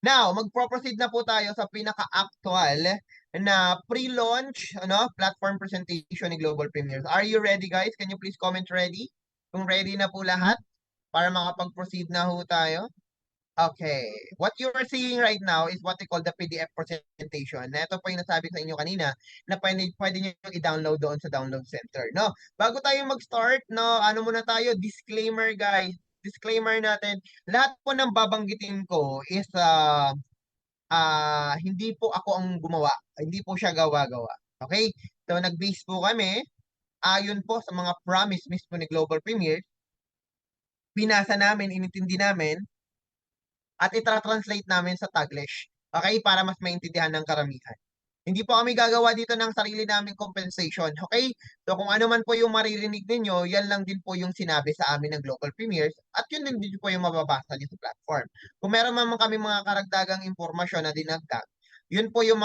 Now, magpo-proceed na po tayo sa pinaka-actual na pre-launch platform presentation ni Global Premiers. Are you ready, guys? Can you please comment ready? Kung ready na po lahat para makapag-proceed na ho tayo. Okay. What you are seeing right now is what we call the PDF presentation. Na ito po yung nasabi sa inyo kanina na pwede nyo i-download doon sa download center. No? Bago tayo mag-start, no, ano muna tayo, disclaimer guys. Disclaimer natin, lahat po ng babanggitin ko is hindi po ako ang gumawa. Hindi po siya gawa-gawa. Okay? So nag-base po kami ayon po sa mga promise mismo ni Global Premier, binasa namin, inintindi namin, at itra-translate namin sa Taglish. Okay? Para mas maintindihan ng karamihan. Hindi po kami gagawa dito ng sarili naming compensation. Okay? So kung ano man po yung maririnig ninyo, yan lang din po yung sinabi sa amin ng Global Premiers at yun din po yung mababasa niyo sa platform. Kung meron man kami mga karagdagang impormasyon na dinagdag, yun po yung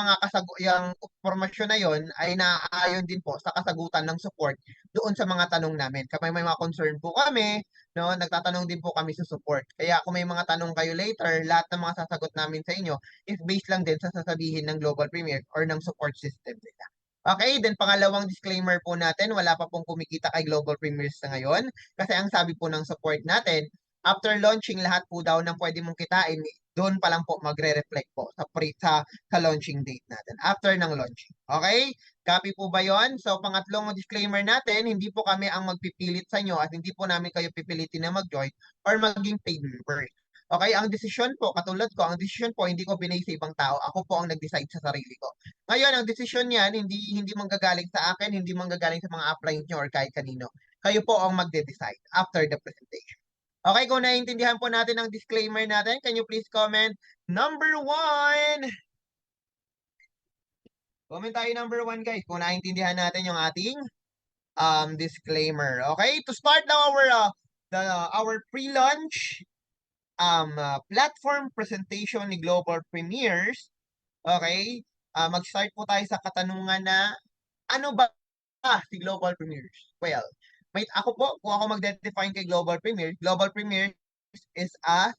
yung impormasyon na yun ay naaayon din po sa kasagutan ng support doon sa mga tanong namin. Kapag may mga concern po kami, no, nagtatanong din po kami sa support. Kaya kung may mga tanong kayo later, lahat ng mga sasagot namin sa inyo is based lang din sa sasabihin ng Global Premier or ng support system nila. Okay, then pangalawang disclaimer po natin, wala pa pong kumikita kay Global Premiers sa ngayon kasi ang sabi po ng support natin, after launching lahat po daw ng pwede mong kitain, doon pa lang po magre-reflect po sa launching date natin, after ng launching. Okay? Copy po ba yon? So, pangatlong disclaimer natin, hindi po kami ang magpipilit sa inyo at hindi po namin kayo pipilitin na mag-join or maging paid member. Okay, ang desisyon po, katulad ko, ang desisyon po, hindi ko binay sa ibang tao. Ako po ang nag-decide sa sarili ko. Ngayon, ang desisyon niyan, hindi manggagaling sa akin, hindi manggagaling sa mga upline nyo or kahit kanino. Kayo po ang magde-decide after the presentation. Okay, kung naiintindihan po natin ang disclaimer natin, can you please comment number one? Comment tayo number one, guys, kung naiintindihan natin yung ating disclaimer. Okay, to start now our pre-launch platform presentation ni Global Premiers. Okay, mag-start po tayo sa katanungan na ano ba si Global Premiers? Well, ako po, kung ako mag-define kay Global Premiers is a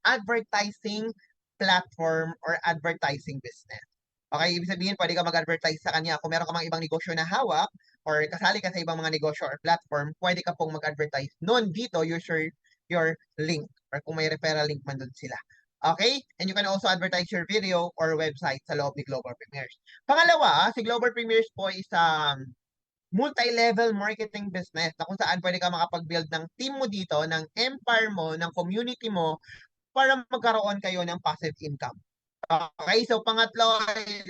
advertising platform or advertising business. Okay, ibig sabihin, pwede ka mag-advertise sa kanya. Kung meron ka mga ibang negosyo na hawak or kasali ka sa ibang mga negosyo or platform, pwede ka pong mag-advertise. Noon dito, you share your link or kung may referral link man doon sila. Okay? And you can also advertise your video or website sa loob ni Global Premiers. Pangalawa, si Global Premiers po is multi-level marketing business na kung saan pwede ka makapag-build ng team mo dito, ng empire mo, ng community mo para magkaroon kayo ng passive income. Okay, so pangatlo ay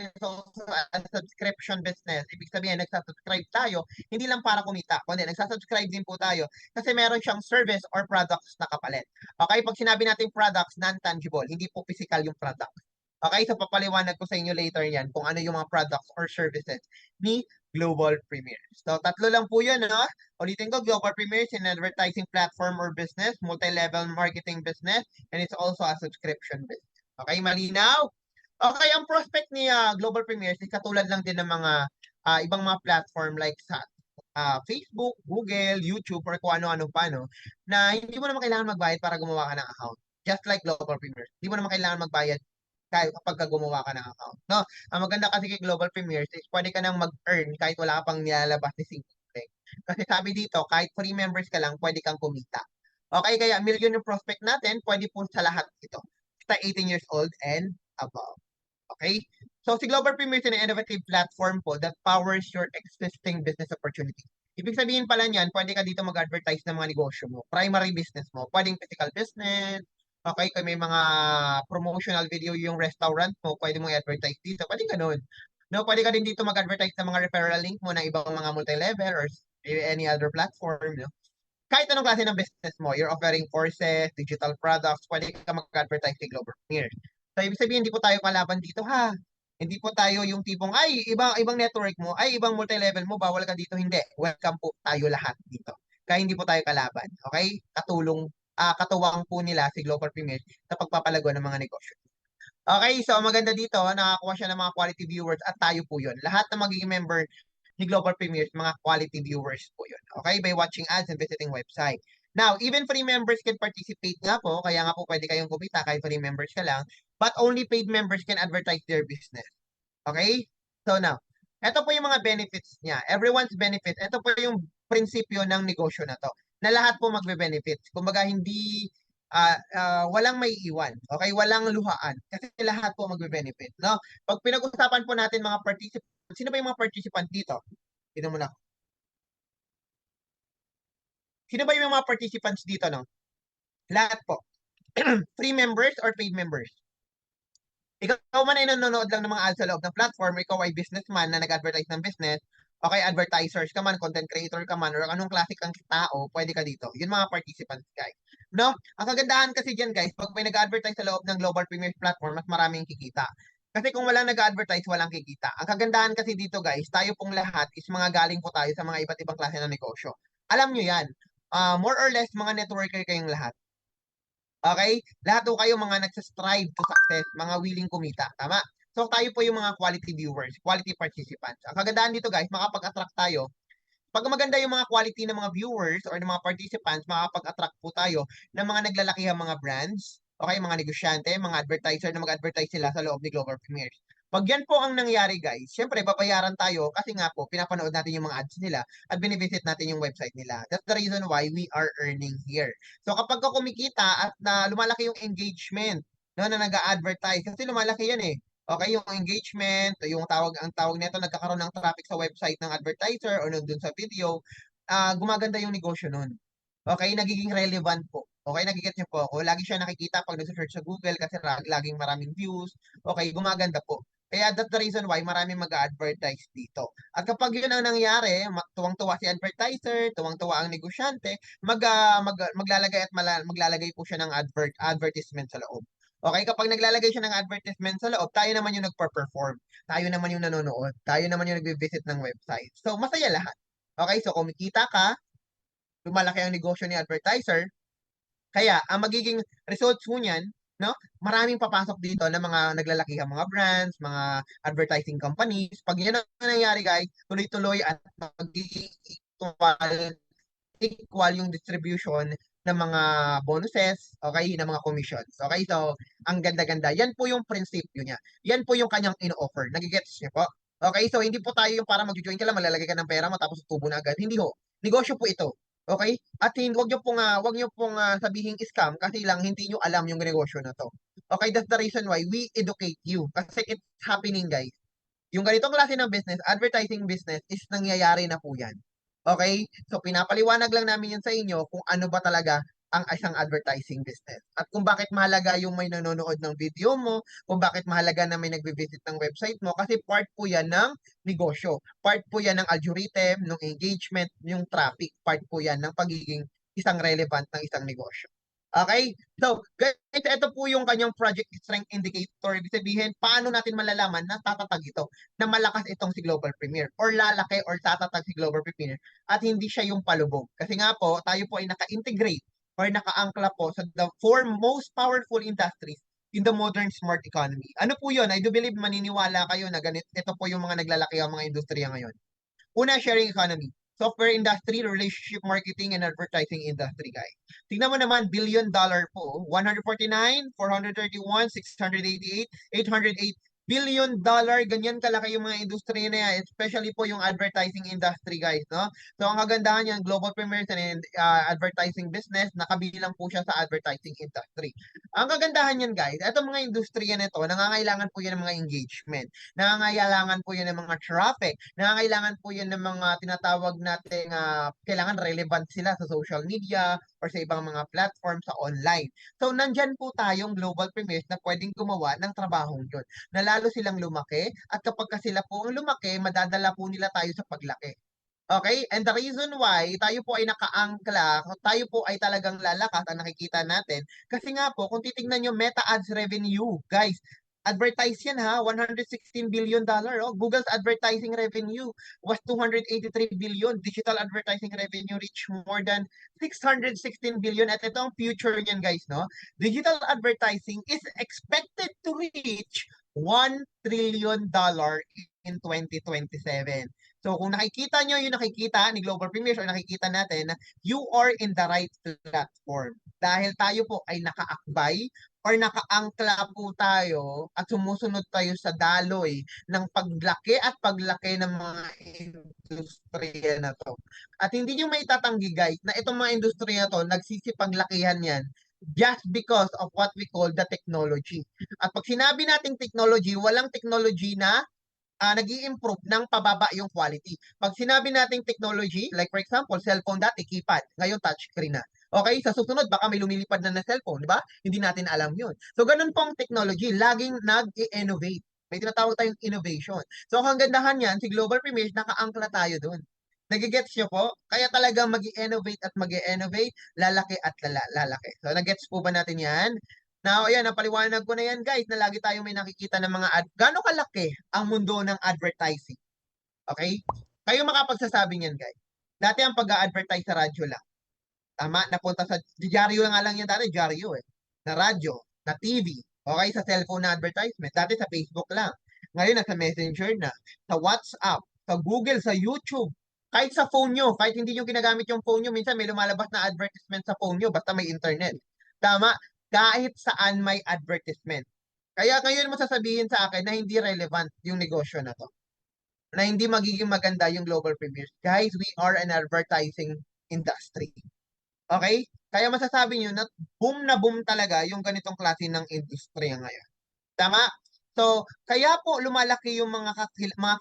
subscription business. Ibig sabihin, nagsasubscribe tayo, hindi lang para kumita, kundi nagsasubscribe din po tayo kasi meron siyang service or products na kapalit. Okay, pag sinabi natin products, non-tangible, hindi po physical yung product. Okay, so papaliwanag ko sa inyo later yan kung ano yung mga products or services ni Global Premiers. So tatlo lang po yun, no? Ulitin ko, Global Premiers is an advertising platform or business, multi-level marketing business, and it's also a subscription business. Okay, malinaw? Okay, ang prospect ni Global Premiers is katulad lang din ng mga ibang mga platform like sa Facebook, Google, YouTube, or kung ano-ano pa, no? Na hindi mo naman kailangan magbayad para gumawa ka ng account. Just like Global Premiers. Hindi mo naman kailangan magbayad kapag gumawa ka ng account. No? Ang maganda kasi kay Global Premiers is pwede ka nang mag-earn kahit wala ka pang nilalabas ni single. Kasi sabi dito, kahit free members ka lang, pwede kang kumita. Okay, kaya million yung prospect natin, pwede po sa lahat ito. Basta 18 years old and above. Okay? So si Global Premier is an innovative platform po that powers your existing business opportunity. Ibig sabihin pala niyan, pwede ka dito mag-advertise ng mga negosyo mo, primary business mo, pwedeng physical business, okay, kung may mga promotional video yung restaurant mo, pwede mo i-advertise dito, pwede ganun. No, pwede ka din dito mag-advertise ng mga referral link mo na ibang mga multi-level or any other platform, no? Kahit anong klase ng business mo, you're offering courses, digital products, pwede ka mag-advertise kay Global Premier. So, ibig sabihin, hindi po tayo kalaban dito, ha? Hindi po tayo yung tipong, ay, ibang network mo, ay, ibang multi-level mo, bawal ka dito. Hindi. Welcome po tayo lahat dito. Kaya hindi po tayo kalaban. Okay? Katuwang po nila si Global Premier sa pagpapalago ng mga negosyo. Okay, so maganda dito, nakakuha siya ng mga quality viewers at tayo po yun. Lahat na magiging member ni Global Premiers, mga quality viewers po yun. Okay, by watching ads and visiting website. Now, even free members can participate nga po, kaya nga po pwede kayong kumita kahit free members ka lang, but only paid members can advertise their business. Okay? So now, ito po yung mga benefits niya. Everyone's benefit. Ito po yung prinsipyo ng negosyo na to. Na lahat po magbe-benefits. Kumbaga, hindi, walang may iwan. Okay? Walang luhaan. Kasi lahat po magbe-benefit. No? Pag pinag-usapan po natin mga participants, sino ba yung mga participant dito? Tignan mo na. Sino ba yung mga participants dito, no? Lahat po. Free members or paid members? Ikaw man ay nanonood lang ng mga ads sa loob ng platform, ikaw ay businessman na nag-advertise ng business, okay, advertisers ka man, content creator ka man, or anong klase kang tao, pwede ka dito. Yun mga participants, guys. No? Ang kagandahan kasi dyan, guys, pag may nag-advertise sa loob ng Global Premier Platform, mas maraming kikita. Kasi kung walang nag-advertise, walang kikita. Ang kagandahan kasi dito, guys, tayo pong lahat is mga galing po tayo sa mga iba't ibang klase ng negosyo. Alam nyo yan. More or less, mga networker kayong lahat. Okay? Lahat po kayo mga nagsastrive to success, mga willing kumita. Tama? So tayo po yung mga quality viewers, quality participants. Ang kagandahan dito guys, makapag-attract tayo. Pag maganda yung mga quality ng mga viewers or ng mga participants, makapag-attract po tayo ng mga naglalakihang mga brands, okay, mga negosyante, mga advertiser na mag-advertise sila sa loob ni Global Premiers. Pag yan po ang nangyari guys, syempre babayaran tayo kasi nga po pinapanood natin yung mga ads nila at binivisit natin yung website nila. That's the reason why we are earning here. So kapag ka kumikita at na lumalaki yung engagement no, na nag-a-advertise, kasi lumalaki yan eh. Okay, yung engagement, yung ang tawag nito nagkakaroon ng traffic sa website ng advertiser o dun sa video, gumaganda yung negosyo nun. Okay, nagiging relevant po. Okay, nagigit niyo po ako. Lagi siya nakikita pag nag-search sa Google kasi laging maraming views. Okay, gumaganda po. Kaya that's the reason why maraming mag-advertise dito. At kapag yun ang nangyari, tuwang-tuwa si advertiser, tuwang-tuwa ang negosyante, maglalagay at maglalagay po siya ng advertisement sa loob. Okay, kapag naglalagay siya ng advertisement sa loob, tayo naman yung nagpa-perform. Tayo naman yung nanonood. Tayo naman yung nagbe-visit ng website. So, masaya lahat. Okay, so kumikita ka, lumalaki ang negosyo ni advertiser, kaya ang magiging results mo niyan, no? Maraming papasok dito ng mga naglalakihang mga brands, mga advertising companies. Pag yan ang nangyayari, guys, tuloy-tuloy at magiging equal yung distribution ng mga bonuses, okay, ng mga commissions. Okay, so ang ganda-ganda. Yan po yung prinsipyo niya. Yan po yung kanyang in-offer. Nagigets niyo po? Okay, so hindi po tayo yung para mag-join ka lang, malalagay ka ng pera mo tapos tubo na agad. Hindi ho. Negosyo po ito. Okay? At hindi, wag niyo pong sabihing scam kasi lang hindi niyo alam yung negosyo na to. Okay, that's the reason why we educate you. Kasi it's happening, guys. Yung ganitong klase ng business, advertising business, is nangyayari na po yan. Okay? So, pinapaliwanag lang namin yan sa inyo kung ano ba talaga ang isang advertising business. At kung bakit mahalaga yung may nanonood ng video mo, kung bakit mahalaga na may nagbe-visit ng website mo, kasi part po yan ng negosyo. Part po yan ng algorithm, ng engagement, yung traffic. Part po yan ng pagiging isang relevant ng isang negosyo. Okay? So, guys, ito po yung kanyang project strength indicator. Ibig sabihin, paano natin malalaman na tatatag ito, na malakas itong si Global Premier, or lalaki or tatatag si Global Premier, at hindi siya yung palubog. Kasi nga po, tayo po ay naka-integrate or naka-angkla po sa the four most powerful industries in the modern smart economy. Ano po yun? I do believe maniniwala kayo na ganito, ito po yung mga naglalaki ang mga industriya ngayon. Una, sharing economy. Software industry, relationship marketing, and advertising industry, guys. Tingnan mo naman, billion-dollar po. 149, 431, 688, 808 billion-dollar. Ganyan kalaki yung mga industriya na yan, especially po yung advertising industry, guys. No? So, ang kagandahan yan, global premieres and advertising business, nakabilang po siya sa advertising industry. Ang kagandahan yan, guys, itong mga industriya na ito, nangangailangan po yan ng mga engagement. Nangangailangan po yan ng mga traffic. Nangangailangan po yan ng mga tinatawag nating kailangan relevant sila sa social media or sa ibang mga platform sa online. So, nandyan po tayong global premiers na pwedeng gumawa ng trabahong yun. Na lalo silang lumaki at kapag ka sila po ang lumaki, madadala po nila tayo sa paglaki. Okay? And the reason why tayo po ay nakaangkla, tayo po ay talagang lalakas ang nakikita natin. Kasi nga po, kung titingnan nyo, Meta Ads revenue, guys, advertise yan ha, $116 billion. Oh. Google's advertising revenue was 283 billion. Digital advertising revenue reached more than 616 billion. At ito ang future niyan guys, no? Digital advertising is expected to reach $1 trillion in 2027. So kung nakikita nyo yung nakikita ni Global Premiers or nakikita natin, you are in the right platform. Dahil tayo po ay nakaakbay or nakaangkla po tayo at sumusunod tayo sa daloy ng paglaki at paglaki ng mga industriya na to. At hindi nyo may tatanggi guys na itong mga industriya to, nagsisipaglakihan yan just because of what we call the technology. At pag sinabi nating technology, walang technology na nag improve ng pababa yung quality. Pag sinabi nating technology, like for example, cellphone dati, keypad, ngayon touchscreen na. Okay, sa susunod, baka may lumilipad na cellphone, di ba? Hindi natin alam yun. So, ganun pong technology, laging nag-innovate. May tinatawag tayong innovation. So, ang gandahan yan, si Global Premiers, nakaangkla tayo dun. Nagigets nyo po? Kaya talaga mag innovate at mag innovate lalaki at lalaki. So, nagets po ba natin yan? Now, ayan, napaliwanag ko na yan, guys, na lagi tayong may nakikita ng mga ad. Gano'ng kalaki ang mundo ng advertising? Okay? Kayo makapagsasabi niyan, guys. Dati ang pag-a-advertise sa radyo lang. Tama? Napunta sa dyaryo nga lang yan dati, dyaryo eh. Na radyo, na TV. Okay? Sa cellphone na advertisement. Dati sa Facebook lang. Ngayon, nasa Messenger na. Sa WhatsApp, sa Google, sa YouTube. Kahit sa phone nyo, kahit hindi nyo ginagamit yung phone nyo, minsan may lumalabas na advertisement sa phone nyo, basta may internet. Tama? Kahit saan may advertisement. Kaya ngayon mo sasabihin sa akin na hindi relevant yung negosyo na to. Na hindi magiging maganda yung global premieres. Guys, we are an advertising industry. Okay? Kaya masasabi nyo na boom talaga yung ganitong klase ng industriya ngayon. Tama? So, kaya po lumalaki yung mga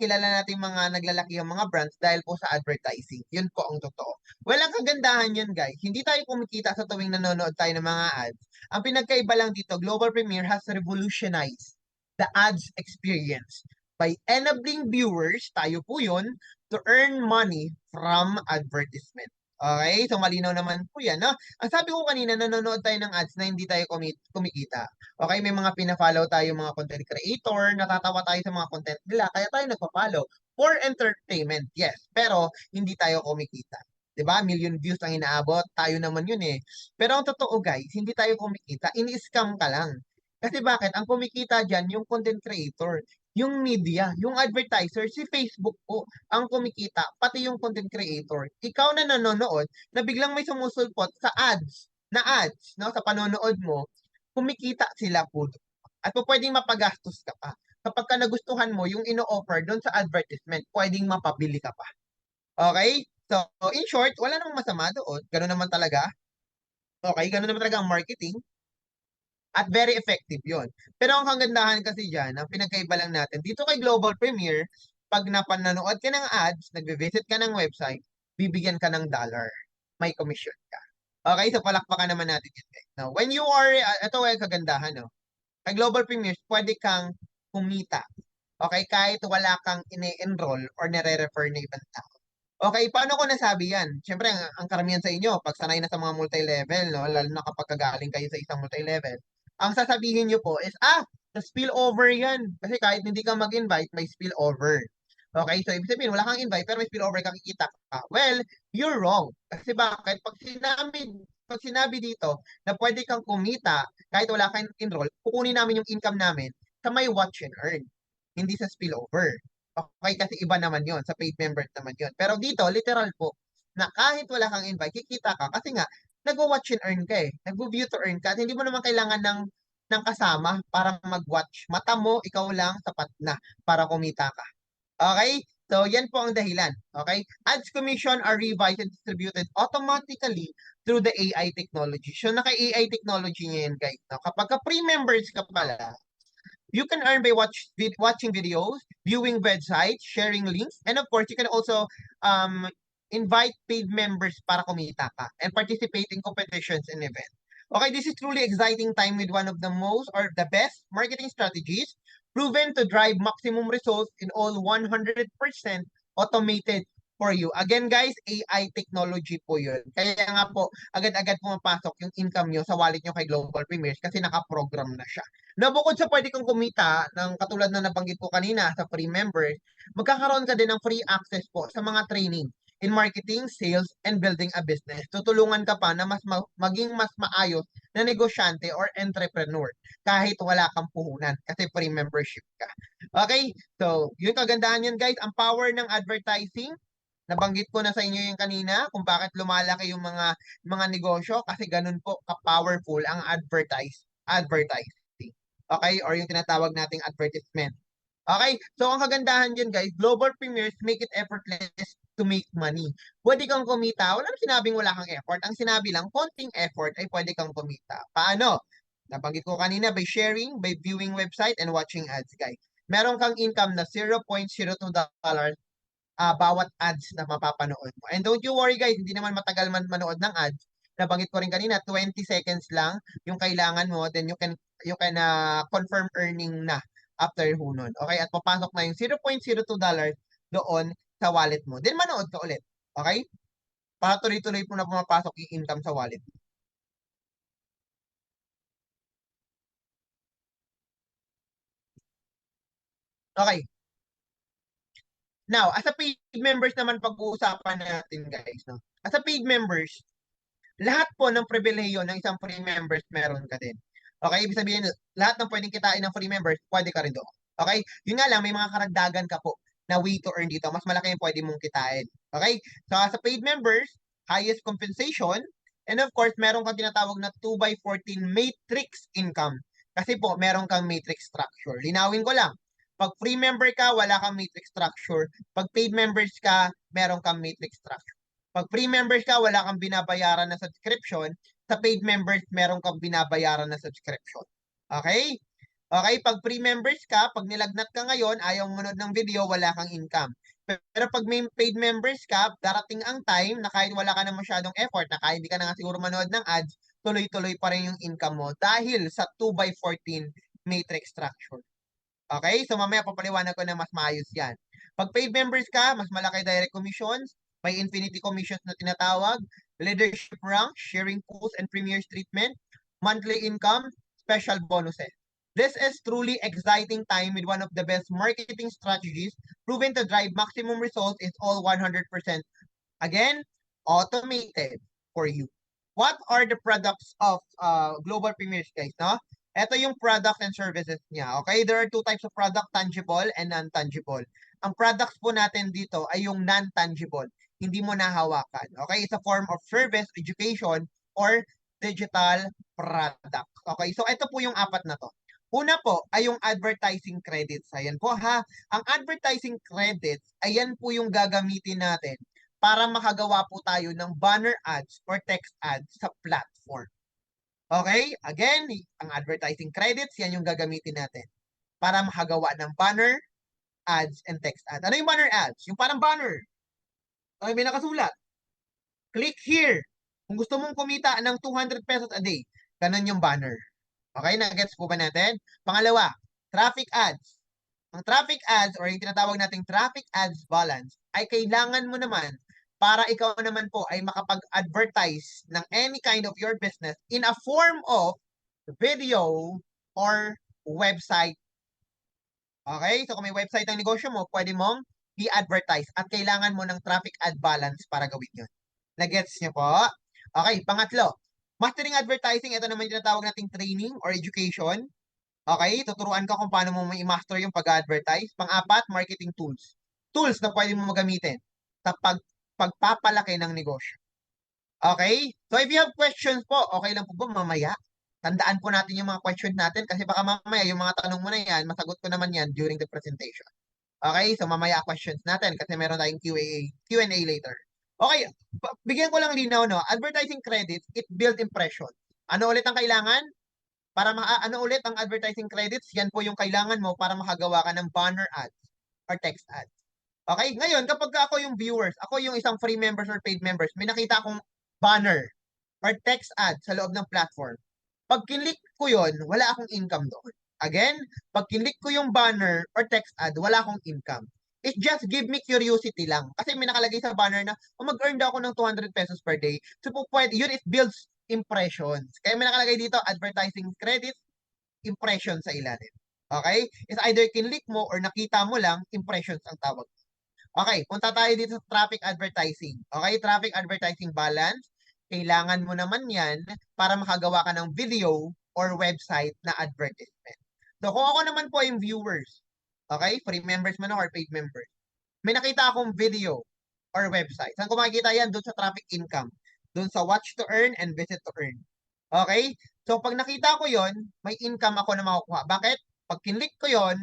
kilala nating mga naglalaki yung mga brands dahil po sa advertising. Yun po ang totoo. Well, ang kagandahan yun, guys. Hindi tayo kumikita sa tuwing nanonood tayo ng mga ads. Ang pinagkaiba lang dito, Global Premiere has revolutionized the ads experience by enabling viewers, tayo po yun, to earn money from advertisement. Okay? So, malinaw naman po yan, no? Ang sabi ko kanina, nanonood tayo ng ads na hindi tayo kumikita. Okay, may mga pina-follow tayo mga content creator, natatawa tayo sa mga content nila, kaya tayo nagpa-follow. For entertainment, yes. Pero, hindi tayo kumikita. 'Di ba? Million views ang inaabot. Tayo naman yun eh. Pero ang totoo guys, hindi tayo kumikita. Ini-scam ka lang. Kasi bakit? Ang kumikita dyan, yung content creator, yung media, yung advertiser, si Facebook po ang kumikita, pati yung content creator. Ikaw na nanonood, na biglang may sumusulpot sa ads, no, sa panonood mo, kumikita sila po doon. At po pwedeng mapagastos ka pa. Kapag ka nagustuhan mo yung ino-offer doon sa advertisement, pwedeng mapabili ka pa. Okay? So, in short, wala namang masama doon. Ganun naman talaga. Okay? Ganun naman talaga ang marketing. At very effective yon. Pero ang kagandahan kasi dyan, ang pinagkaiba lang natin, dito kay Global Premiere, pag napananood ka ng ads, nagbe-visit ka ng website, bibigyan ka ng dollar. May commission ka. Okay, so palakpakan naman natin yun. Guys. Now, when you are, ito ay kagandahan, no? Kay Global Premiers, pwede kang kumita. Okay, kahit wala kang ine-enroll or nire-refer na ibang tao. Okay, paano ko nasabi yan? Siyempre, ang karamihan sa inyo, pag sanay na sa mga multi-level, no? Lalo na kapag kagaling kayo sa isang multi-level, ang sasabihin nyo po is, the spillover yan. Kasi kahit hindi ka mag-invite, may spillover. Okay, so ibig sabihin, wala kang invite, pero may spillover kang kikita ka. Well, you're wrong. Kasi bakit? Pag sinabi dito na pwede kang kumita kahit wala kang enroll, kukunin namin yung income namin sa may watch and earn, hindi sa spillover. Okay, kasi iba naman yon sa paid members naman yon. Pero dito, literal po, na kahit wala kang invite, kikita ka kasi nga, nag-watch and earn ka eh. Nag-view to earn ka. At hindi mo naman kailangan ng kasama para mag-watch. Mata mo, ikaw lang, sapat na para kumita ka. Okay? So, yan po ang dahilan. Okay? Ads commission are revised and distributed automatically through the AI technology. So, naka-AI technology niya yan, guys. No? Kapag ka-pre-members ka pala, you can earn by watching videos, viewing websites, sharing links, and of course, you can also invite paid members para kumita ka and participate in competitions and events. Okay, this is truly exciting time with one of the most or the best marketing strategies proven to drive maximum results in all 100% automated for you. Again guys, AI technology po yun. Kaya nga po, agad-agad pumapasok yung income nyo sa wallet nyo kay Global Premiers kasi nakaprogram na siya. Na bukod sa pwede kang kumita ng katulad na nabanggit ko kanina sa free members, magkakaroon ka din ng free access po sa mga training in marketing, sales, and building a business. Tutulungan ka pa na maging mas maayos na negosyante or entrepreneur kahit wala kang puhunan kasi free membership ka. Okay? So, yung kagandahan yan guys, ang power ng advertising, nabanggit ko na sa inyo yung kanina kung bakit lumalaki yung mga negosyo kasi ganun po ka-powerful ang advertising. Okay? Or yung tinatawag nating advertisement. Okay? So, ang kagandahan dyan guys, global premieres make it effortless to make money. Pwede kang kumita. Wala nang sinabing wala kang effort. Ang sinabi lang, konting effort ay pwede kang kumita. Paano? Nabanggit ko kanina by sharing, by viewing website, and watching ads, guys. Meron kang income na $0.02 bawat ads na mapapanood mo. And don't you worry guys, hindi naman matagal man manood ng ads. Nabanggit ko rin kanina, 20 seconds lang yung kailangan mo, then you can confirm earning na after nun. Okay? At papasok na yung $0.02 doon sa wallet mo. Then manood ka ulit. Okay? Para tuloy-tuloy po na pumapasok yung income sa wallet. Okay. Now, as a paid members naman pag-uusapan natin guys, no? As a paid members, lahat po ng pribilehiyo ng isang free members meron ka din. Okay, ibig sabihin, lahat ng pwedeng kitain ng free members, pwede ka rin doon. Okay? Yun nga lang, may mga karagdagan ka po na way to earn dito. Mas malaki yung pwede mong kitain. Okay? So, as a paid members, highest compensation, and of course, meron kang tinatawag na 2 by 14 matrix income. Kasi po, meron kang matrix structure. Linawin ko lang. Pag free member ka, wala kang matrix structure. Pag paid members ka, meron kang matrix structure. Pag free members ka, wala kang binabayaran na subscription. Sa paid members, meron kang binabayaran na subscription. Okay? Okay, pag free members ka, pag nilagnat ka ngayon, ayaw manood ng video, wala kang income. Pero pag may paid members ka, darating ang time na kahit wala ka na masyadong effort, na kahit hindi ka na nga siguro manood ng ads, tuloy-tuloy pa rin yung income mo dahil sa 2 by 14 matrix structure. Okay? So mamaya papaliwanag ko na mas maayos yan. Pag paid members ka, mas malaki direct commissions, may infinity commissions na tinatawag, leadership rank, sharing pools and premiers treatment, monthly income, special bonuses. This is truly exciting time with one of the best marketing strategies proven to drive maximum results is all 100%. Again, automated for you. What are the products of Global Premiers, guys? No? Ito yung product and services niya. Okay? There are two types of product, tangible and non-tangible. Ang products po natin dito ay yung non-tangible. Hindi mo nahawakan. Okay? It's a form of service, education, or digital product. Okay? So, ito po yung apat na to. Una po ay yung advertising credits. Ayan po ha. Ang advertising credits, ayan po yung gagamitin natin para makagawa po tayo ng banner ads or text ads sa platform. Okay? Again, ang advertising credits, yan yung gagamitin natin para makagawa ng banner ads and text ads. Ano yung banner ads? Yung parang banner. Okay, may nakasulat. Click here. Kung gusto mong kumita ng 200 pesos a day, ganun yung banner. Okay, na-gets po ba natin? Pangalawa, traffic ads. Ang traffic ads or yung tinatawag nating traffic ads balance ay kailangan mo naman para ikaw naman po ay makapag-advertise ng any kind of your business in a form of video or website. Okay? So kung may website ang negosyo mo, pwede mong i-advertise at kailangan mo ng traffic ad balance para gawin yun. Nagets niyo po? Okay, pangatlo. Mastering advertising, ito naman yung tinatawag nating training or education. Okay, tuturuan ka kung paano mo ma-master yung pag-advertise. Pang-apat, marketing tools. Tools na pwede mo magamitin sa pagpapalaki ng negosyo. Okay? So if you have questions po, okay lang po ba mamaya? Tandaan po natin yung mga questions natin kasi baka mamaya yung mga tanong mo na yan, masagot ko naman yan during the presentation. Okay? So mamaya questions natin kasi meron tayong Q&A later. Okay, bigyan ko lang linaw, no? Advertising credits, it build impression. Ano ulit ang kailangan? Para ano ulit ang advertising credits, yan po yung kailangan mo para makagawa ka ng banner ads or text ads. Okay? Ngayon, kapag ako yung viewers, ako yung isang free members or paid members, may nakita akong banner or text ad sa loob ng platform. Pag kinlik ko yon, wala akong income doon. Again, pag kinlik ko yung banner or text ad, wala akong income. It just give me curiosity lang. Kasi may nakalagay sa banner na, mag-earn daw ako ng 200 pesos per day. So, pwede, yun, it builds impressions. Kaya may nakalagay dito, advertising credits, impressions sa ilalim. Okay? It's either kinlik mo or nakita mo lang, impressions ang tawag. Okay, punta tayo dito sa traffic advertising. Okay, traffic advertising balance. Kailangan mo naman yan para makagawa ka ng video or website na advertisement. So kung ako naman po yung viewers, Okay? Free members man or paid members. May nakita akong video or website. Saan ko makikita yan? Doon sa traffic income. Doon sa watch to earn and visit to earn. Okay? So, pag nakita ko yon, may income ako na makukuha. Bakit? Pag kinlik ko yon,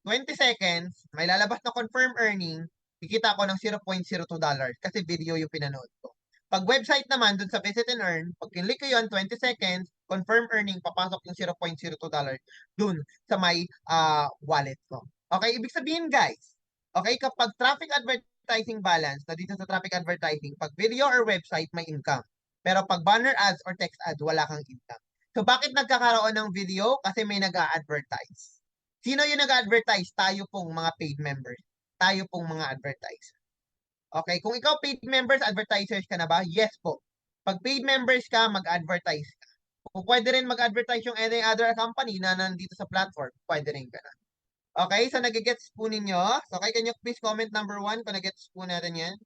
20 seconds, may lalabas na confirm earning, kikita ko ng $0.02 kasi video yung pinanood ko. Pag website naman, dun sa visit and earn, pag kinlik ko yon, 20 seconds, confirm earning, papasok yung $0.02 dun sa may wallet ko. Okay? Ibig sabihin, guys, okay, kapag traffic advertising balance, na dito sa traffic advertising, pag video or website, may income. Pero pag banner ads or text ads, wala kang income. So bakit nagkakaroon ng video? Kasi may nag-a-advertise. Sino yung nag-a-advertise? Tayo pong mga paid members. Tayo pong mga advertiser. Okay, kung ikaw paid members, advertisers ka na ba? Yes po. Pag paid members ka, mag-advertise ka. Kung pwede rin mag-advertise yung any other company na nandito sa platform, pwede rin ka na. Okay, so nagigets po ninyo? So, okay, can you please comment number 1 kung nagigets po natin yan?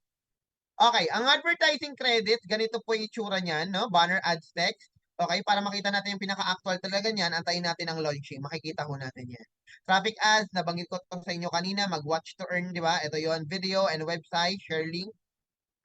Okay, ang advertising credit, ganito po yung itsura niyan, no? Banner ads text. Okay, para makita natin yung pinaka-actual talaga niyan, antayin natin ang launching. Makikita ko natin yan. Traffic ads, nabanggit ko to sa inyo kanina, mag-watch to earn, di ba? Ito yon, video and website, share link.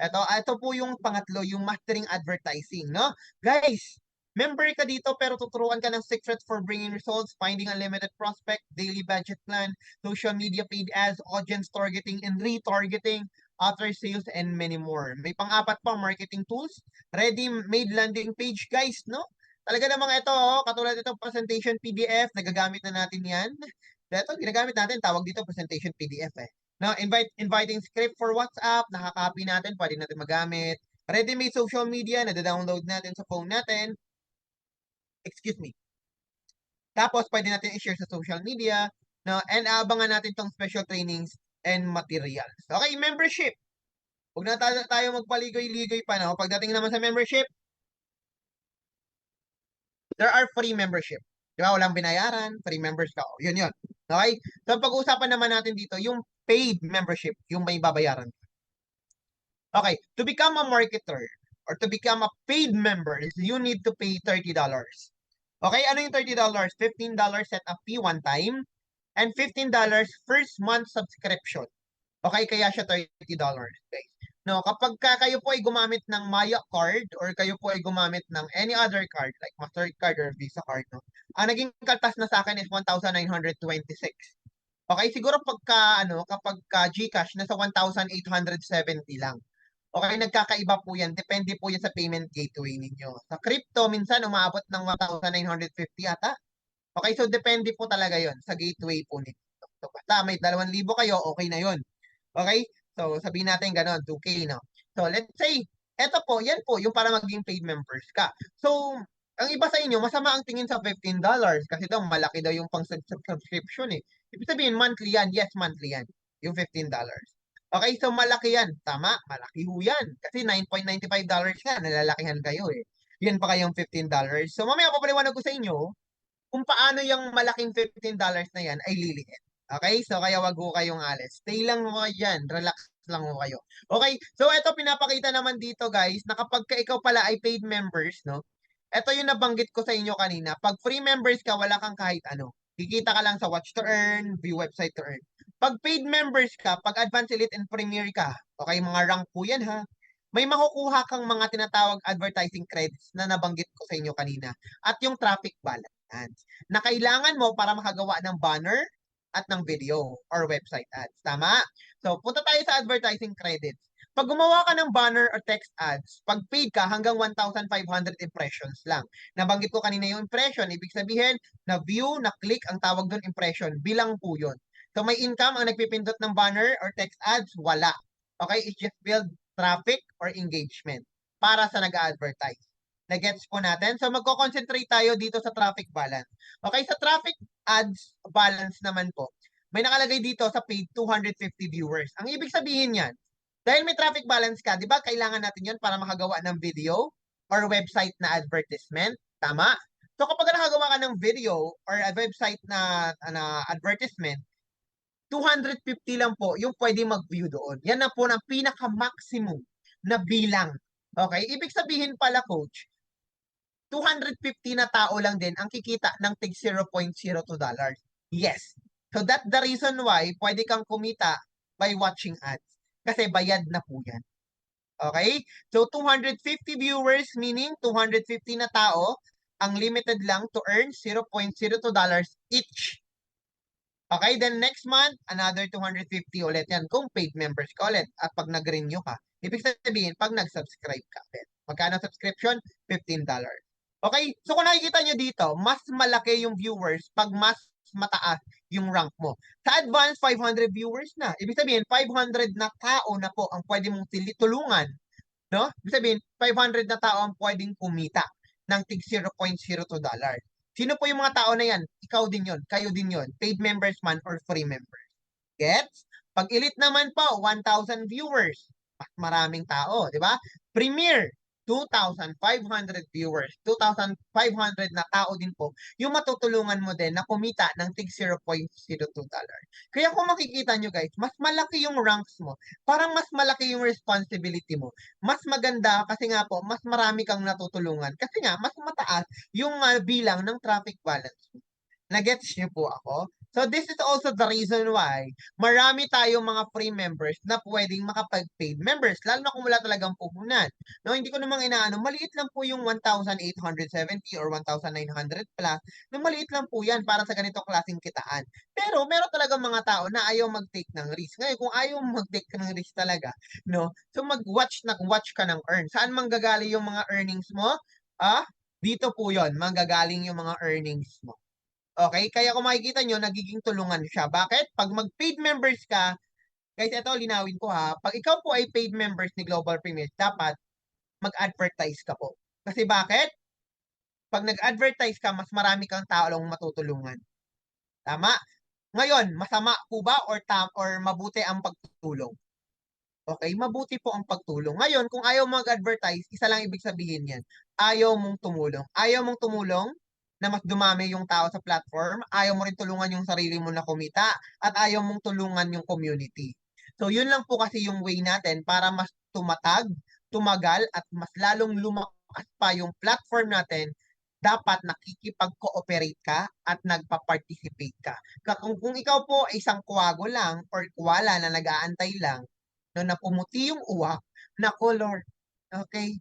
Ito po yung pangatlo, yung mastering advertising, no? Guys, member ka dito pero tuturuan ka ng secrets for bringing results, finding unlimited prospect, daily budget plan, social media paid ads, audience targeting and retargeting, after sales, and many more. May pang-apat pa, marketing tools, ready-made landing page, guys, no? Talaga namang ito, oh, katulad itong presentation PDF, nagagamit na natin yan. Ito, ginagamit natin, tawag dito presentation PDF eh. Now, inviting script for WhatsApp, nakaka-copy natin, pwede natin magamit. Ready-made social media, nada-download natin sa phone natin. Excuse me. Tapos, pwede natin i-share sa social media. No? And abangan natin tong special trainings and materials. Okay, membership. Huwag na tayo magpaligoy-ligoy pa. No? Pagdating naman sa membership, there are free membership. Di ba? Walang binayaran, free members ka. Yun yun. Okay? So, pag-uusapan naman natin dito, yung paid membership, yung may babayaran. Okay, to become a marketer or to become a paid member, you need to pay $30. Okay, ano yung $30? $15 setup fee one time and $15 first month subscription. Okay, kaya siya $30. Okay. No, kapag kayo po ay gumamit ng Maya card or kayo po ay gumamit ng any other card like Mastercard or Visa card, no, ang naging kaltas na sa akin is 1,926. Okay, siguro kapag GCash nasa 1,870 lang. Okay, nagkakaiba po yan. Depende po yan sa payment gateway ninyo. Sa crypto, minsan umaabot ng 1,950 ata. Okay, so depende po talaga yon sa gateway po ninyo. So, basta may 2,000 kayo, okay na yon. Okay? So, sabihin natin gano'n, 2K, no? So, let's say, eto po, yan po, yung para maging paid members ka. So, ang iba sa inyo, masama ang tingin sa $15 kasi daw malaki daw yung pang subscription eh. Ibig sabihin, monthly yan. Yes, monthly yan. Yung $15. Okay, so malaki yan. Tama, malaki ho yan. Kasi $9.95 nga, nalalakihan kayo eh. Yan pa kayong $15. So mamaya papaliwanag ko sa inyo kung paano yung malaking $15 na yan ay liliit. Okay, so kaya wag ho kayong alis. Stay lang ho kayo dyan. Relax lang ho kayo. Okay, so ito pinapakita naman dito guys na kapag ikaw pala ay paid members, no? Ito yung nabanggit ko sa inyo kanina. Pag free members ka, wala kang kahit ano. Kikita ka lang sa watch to earn, view website to earn. Pag paid members ka, pag advanced elite and premier ka, okay, mga rank po yan ha, may makukuha kang mga tinatawag advertising credits na nabanggit ko sa inyo kanina at yung traffic balance na kailangan mo para makagawa ng banner at ng video or website ads. Tama? So, punta tayo sa advertising credits. Pag gumawa ka ng banner or text ads, pag paid ka hanggang 1,500 impressions lang. Nabanggit ko kanina yung impression, ibig sabihin na view, na click, ang tawag doon impression, bilang po yun. So may income ang nagpipindot ng banner or text ads? Wala. Okay, it just build traffic or engagement para sa nag-advertise. Na-gets po natin? So magko-concentrate tayo dito sa traffic balance. Okay, sa traffic ads balance naman po, may nakalagay dito sa paid 250 viewers. Ang ibig sabihin yan, dahil may traffic balance ka, di ba kailangan natin yan para makagawa ng video or website na advertisement? Tama? So kapag nakagawa ka ng video or a website na advertisement, 250 lang po yung pwede mag-view doon. Yan na po ang pinaka-maximum na bilang. Okay? Ibig sabihin pala, coach, 250 na tao lang din ang kikita ng tig $0.02. Yes. So that's the reason why pwede kang kumita by watching ads. Kasi bayad na po yan. Okay? So 250 viewers meaning 250 na tao ang limited lang to earn $0.02 each. Okay, then next month, another 250 ulit yan kung paid members ka ulit at pag nag-renew ka. Ibig sabihin, pag nag-subscribe ka ulit. Magkano subscription? $15. Okay, so kung nakikita nyo dito, mas malaki yung viewers pag mas mataas yung rank mo. Sa advanced, 500 viewers na. Ibig sabihin, 500 na tao na po ang pwede mong tulungan. No? Ibig sabihin, 500 na tao ang pwedeng kumita ng tig $0.02. Sino po yung mga tao na yan? Ikaw din yon, kayo din yon, paid members man or free members. Gets? Pag elite naman po, 1,000 viewers. Mas maraming tao, di ba? Premier, 2,500 viewers. 2,500 na tao din po yung matutulungan mo din na kumita ng tig $0.02. Kaya kung makikita nyo guys, mas malaki yung ranks mo. Parang mas malaki yung responsibility mo. Mas maganda kasi nga po, mas marami kang natutulungan. Kasi nga, mas mataas yung bilang ng traffic balance. Nagets niyo po ako? So this is also the reason why marami tayong mga free members na pwedeng makapag-paid members, lalo na kung wala talagang puhunan. No, hindi ko namang inaano, maliit lang po yung 1,870 or 1,900 plus. No, maliit lang po yan para sa ganitong klaseng kitaan. Pero meron talagang mga tao na ayaw mag-take ng risk. Ngayon, kung ayaw mag-take ng risk talaga, no, so mag-watch ka ng earn. Saan manggagaling yung mga earnings mo? Ah, dito po yon, manggagaling yung mga earnings mo. Okay? Kaya kung makikita nyo, nagiging tulungan siya. Bakit? Pag mag-paid members ka, guys, ito linawin ko ha. Pag ikaw po ay paid members ni Global Premier, dapat mag-advertise ka po. Kasi bakit? Pag nag-advertise ka, mas marami kang tao lang matutulungan. Tama? Ngayon, masama po ba or mabuti ang pagtulong? Okay, mabuti po ang pagtulong. Ngayon, kung ayaw mag-advertise, isa lang ibig sabihin yan. Ayaw mong tumulong. Ayaw mong tumulong na mas dumami yung tao sa platform. Ayaw mo rin tulungan yung sarili mo na kumita. At ayaw mong tulungan yung community. So, yun lang po kasi yung way natin para mas tumatag, tumagal, at mas lalong lumakas pa yung platform natin. Dapat nakikipag-cooperate ka at nagpa-participate ka. Kung ikaw po ay isang kuwago lang or kuwala na nag-aantay lang, no, na pumuti yung uwak, nako Lord, okay?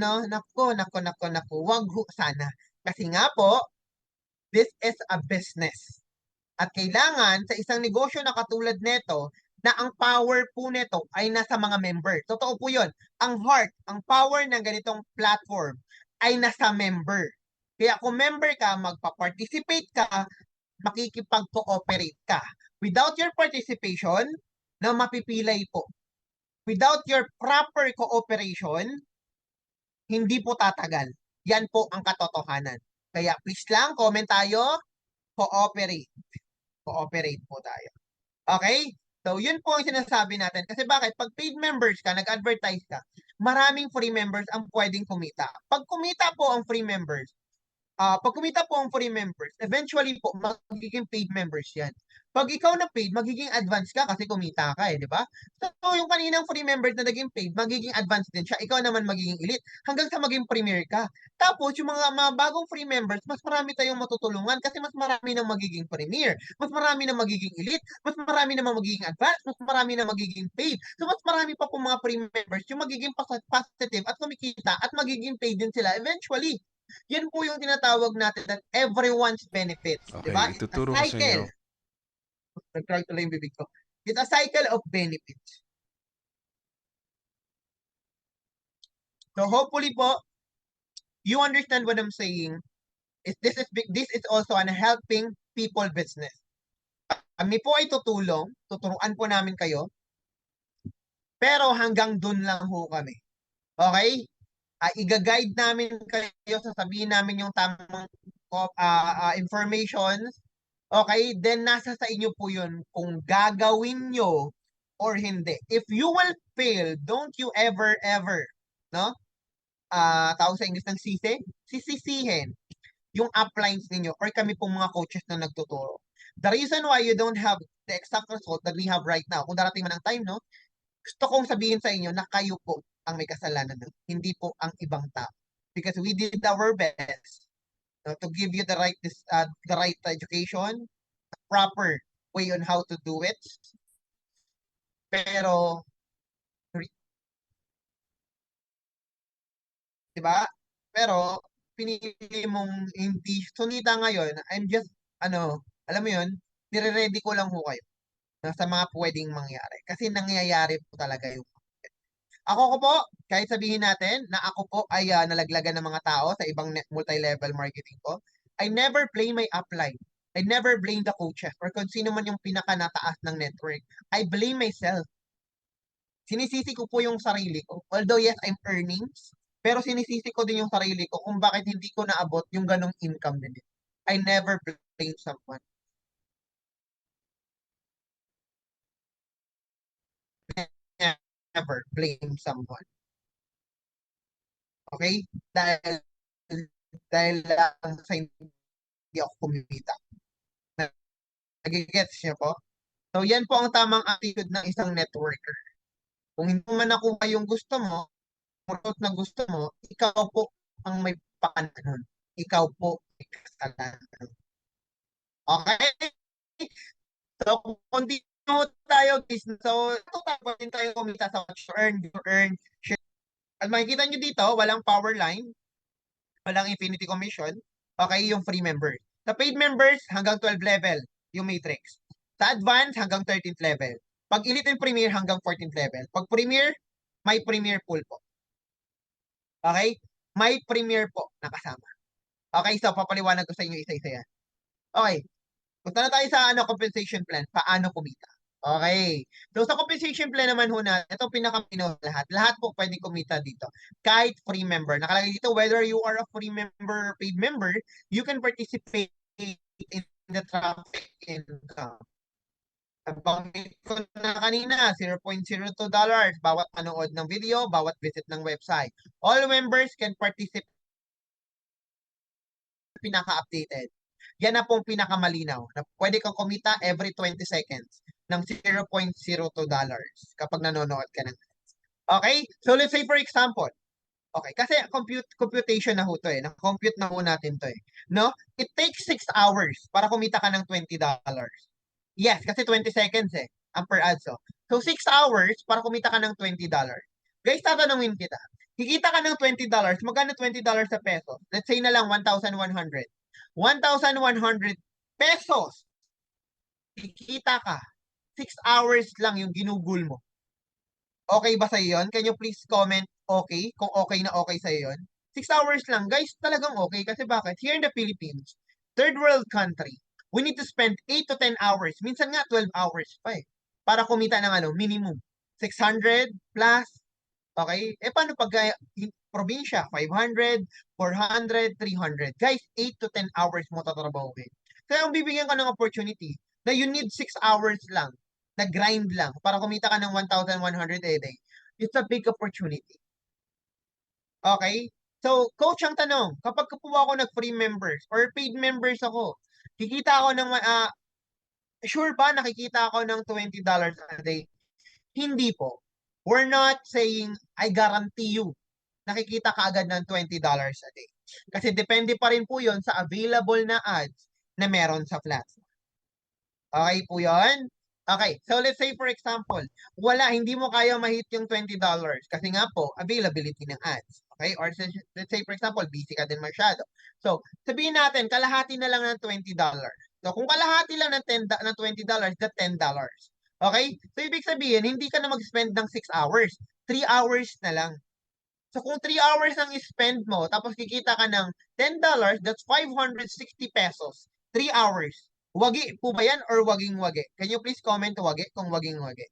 No, nako, wag ho sana. Kasi nga po, this is a business. At kailangan sa isang negosyo na katulad nito, na ang power po nito ay nasa mga member. Totoo po yun. Ang heart, ang power ng ganitong platform ay nasa member. Kaya kung member ka, magpa-participate ka, makikipag-cooperate ka. Without your participation, na mapipilay po. Without your proper cooperation, hindi po tatagal. Yan po ang katotohanan. Kaya please lang, comment tayo, cooperate. Cooperate po tayo. Okay? So, yun po ang sinasabi natin. Kasi bakit? Pag paid members ka, nag-advertise ka, maraming free members ang pwedeng kumita. Pag kumita po ang free members, pag kumita po ang free members, eventually po, magiging paid members yan. Pag ikaw na paid, magiging advance ka kasi kumita ka eh, di ba? So, yung kaninang free members na naging paid, magiging advance din siya. Ikaw naman magiging elite hanggang sa maging premier ka. Tapos, yung mga bagong free members, mas marami tayong matutulungan kasi mas marami na magiging premier, mas marami na magiging elite, mas marami na magiging advance, mas marami na magiging paid. So, mas marami pa po mga free members yung magiging positive at kumikita at magiging paid din sila eventually. Yan po yung tinatawag natin that everyone's benefits. Di Okay, ba? It's a ituturo ko sa inyo. cycle. Nag-try tuloy yung bibig ko. It's a cycle of benefits. So hopefully po, you understand what I'm saying. This is also an helping people business. Kami po ay tuturuan po namin kayo, pero hanggang dun lang ho kami. Okay? Iga-guide namin kayo, sasabihin namin yung tamang information. Okay? Then nasa sa inyo po yun kung gagawin nyo or hindi. If you will fail, don't you ever, no? Tawag sa English ng sisisihin yung uplines ninyo or kami pong mga coaches na nagtuturo. The reason why you don't have the exact result that we have right now, kung darating man ang time, no? Gusto kong sabihin sa inyo na kayo po ang may kasalanan, no? Hindi po ang ibang tao. Because we did our best, no, to give you the right education, proper way on how to do it. Pero, di ba? Pero, pinili mong hindi sunita ngayon, I'm just, alam mo yun, nire-ready ko lang ho kayo sa mga pwedeng mangyari. Kasi nangyayari po talaga yung ako ko po, kahit sabihin natin na ako po ay nalaglagan ng mga tao sa ibang multi-level marketing ko, I never blame my upline. I never blame the coaches or kung sino man yung pinaka-nataas ng network. I blame myself. Sinisisi ko po yung sarili ko. Although yes, I'm earnings, pero sinisisi ko din yung sarili ko kung bakit hindi ko naabot yung ganong income din. I never blame someone. Never blame someone. Okay? Dahil lang sa hindi ako kumita. Nagigets niyo po? So, yan po ang tamang attitude ng isang networker. Kung hindi man nakuha yung gusto mo, route na gusto mo, ikaw po ang may pakanan. Ikaw po may kasalanan. Okay? So, kung continue tayo, guys. So, ito tayo din tayo kumita sa what to earn. Share. At makikita nyo dito, walang power line, walang infinity commission. Okay, yung free members. Sa paid members, hanggang 12 level, yung matrix. Sa advanced, hanggang 13th level. Pag elite and premier, hanggang 14th level. Pag premier, may premier pool po. Okay? May premier po nakasama. Okay, so papaliwanag ko sa inyo isa-isa yan. Okay, punta na tayo sa compensation plan. Paano kumita? Okay. So sa compensation plan naman ho na, ito pinaka-pino lahat. Lahat po pwedeng kumita dito. Kahit free member. Nakalagay dito, whether you are a free member or paid member, you can participate in the traffic income. Nabanggit ko na kanina, $0.02 bawat panood ng video, bawat visit ng website. All members can participate pinaka-updated. Yan na pong pinakamalinaw na pwede kang kumita every 20 seconds ng $0.02 kapag nanonood ka ng. Okay? So let's say for example, okay, kasi computation na ho to eh. Na-compute na ho natin to eh. No? It takes 6 hours para kumita ka ng $20. Yes, kasi 20 seconds eh. Ang per ad so 6 hours para kumita ka ng $20. Guys, tatanungin kita. Kikita ka ng $20, magkano $20 sa peso? Let's say na lang 1,100. 1,100 pesos. Kikita ka. 6 hours lang yung ginugol mo. Okay ba sa yun? Can you please comment okay? Kung okay na okay sa yun? 6 hours lang. Guys, talagang okay. Kasi bakit? Here in the Philippines, third world country, we need to spend 8 to 10 hours. Minsan nga 12 hours pa eh. Para kumita ng minimum. 600 plus. Okay? Eh paano pag probinsya? 500, 400, 300. Guys, 8 to 10 hours mo tatrabahuin. Kaya ang bibigyan ka ng opportunity na you need 6 hours lang na grind lang para kumita ka ng 1,100 a day. It's a big opportunity. Okay? So, coach ang tanong, kapag po ako nag-free members or paid members ako, kikita ako ng, sure ba nakikita ako ng $20 a day? Hindi po. We're not saying, I guarantee you, nakikita ka agad ng $20 a day. Kasi depende pa rin po yon sa available na ads na meron sa platform. Okay po yun? Okay, so let's say for example, hindi mo kaya ma-hit yung $20 kasi nga po, availability ng ads. Okay, or let's say for example, busy ka din masyado. So, sabihin natin, kalahati na lang ng $20. So, kung kalahati lang ng $20, that's $10. Okay? So, ibig sabihin, hindi ka na mag-spend ng 6 hours. 3 hours na lang. So, kung 3 hours ang spend mo, tapos kikita ka ng $10, that's 560 pesos. 3 hours. Wagi po ba yan or waging-wagi? Can you please comment wagi kung waging-wagi?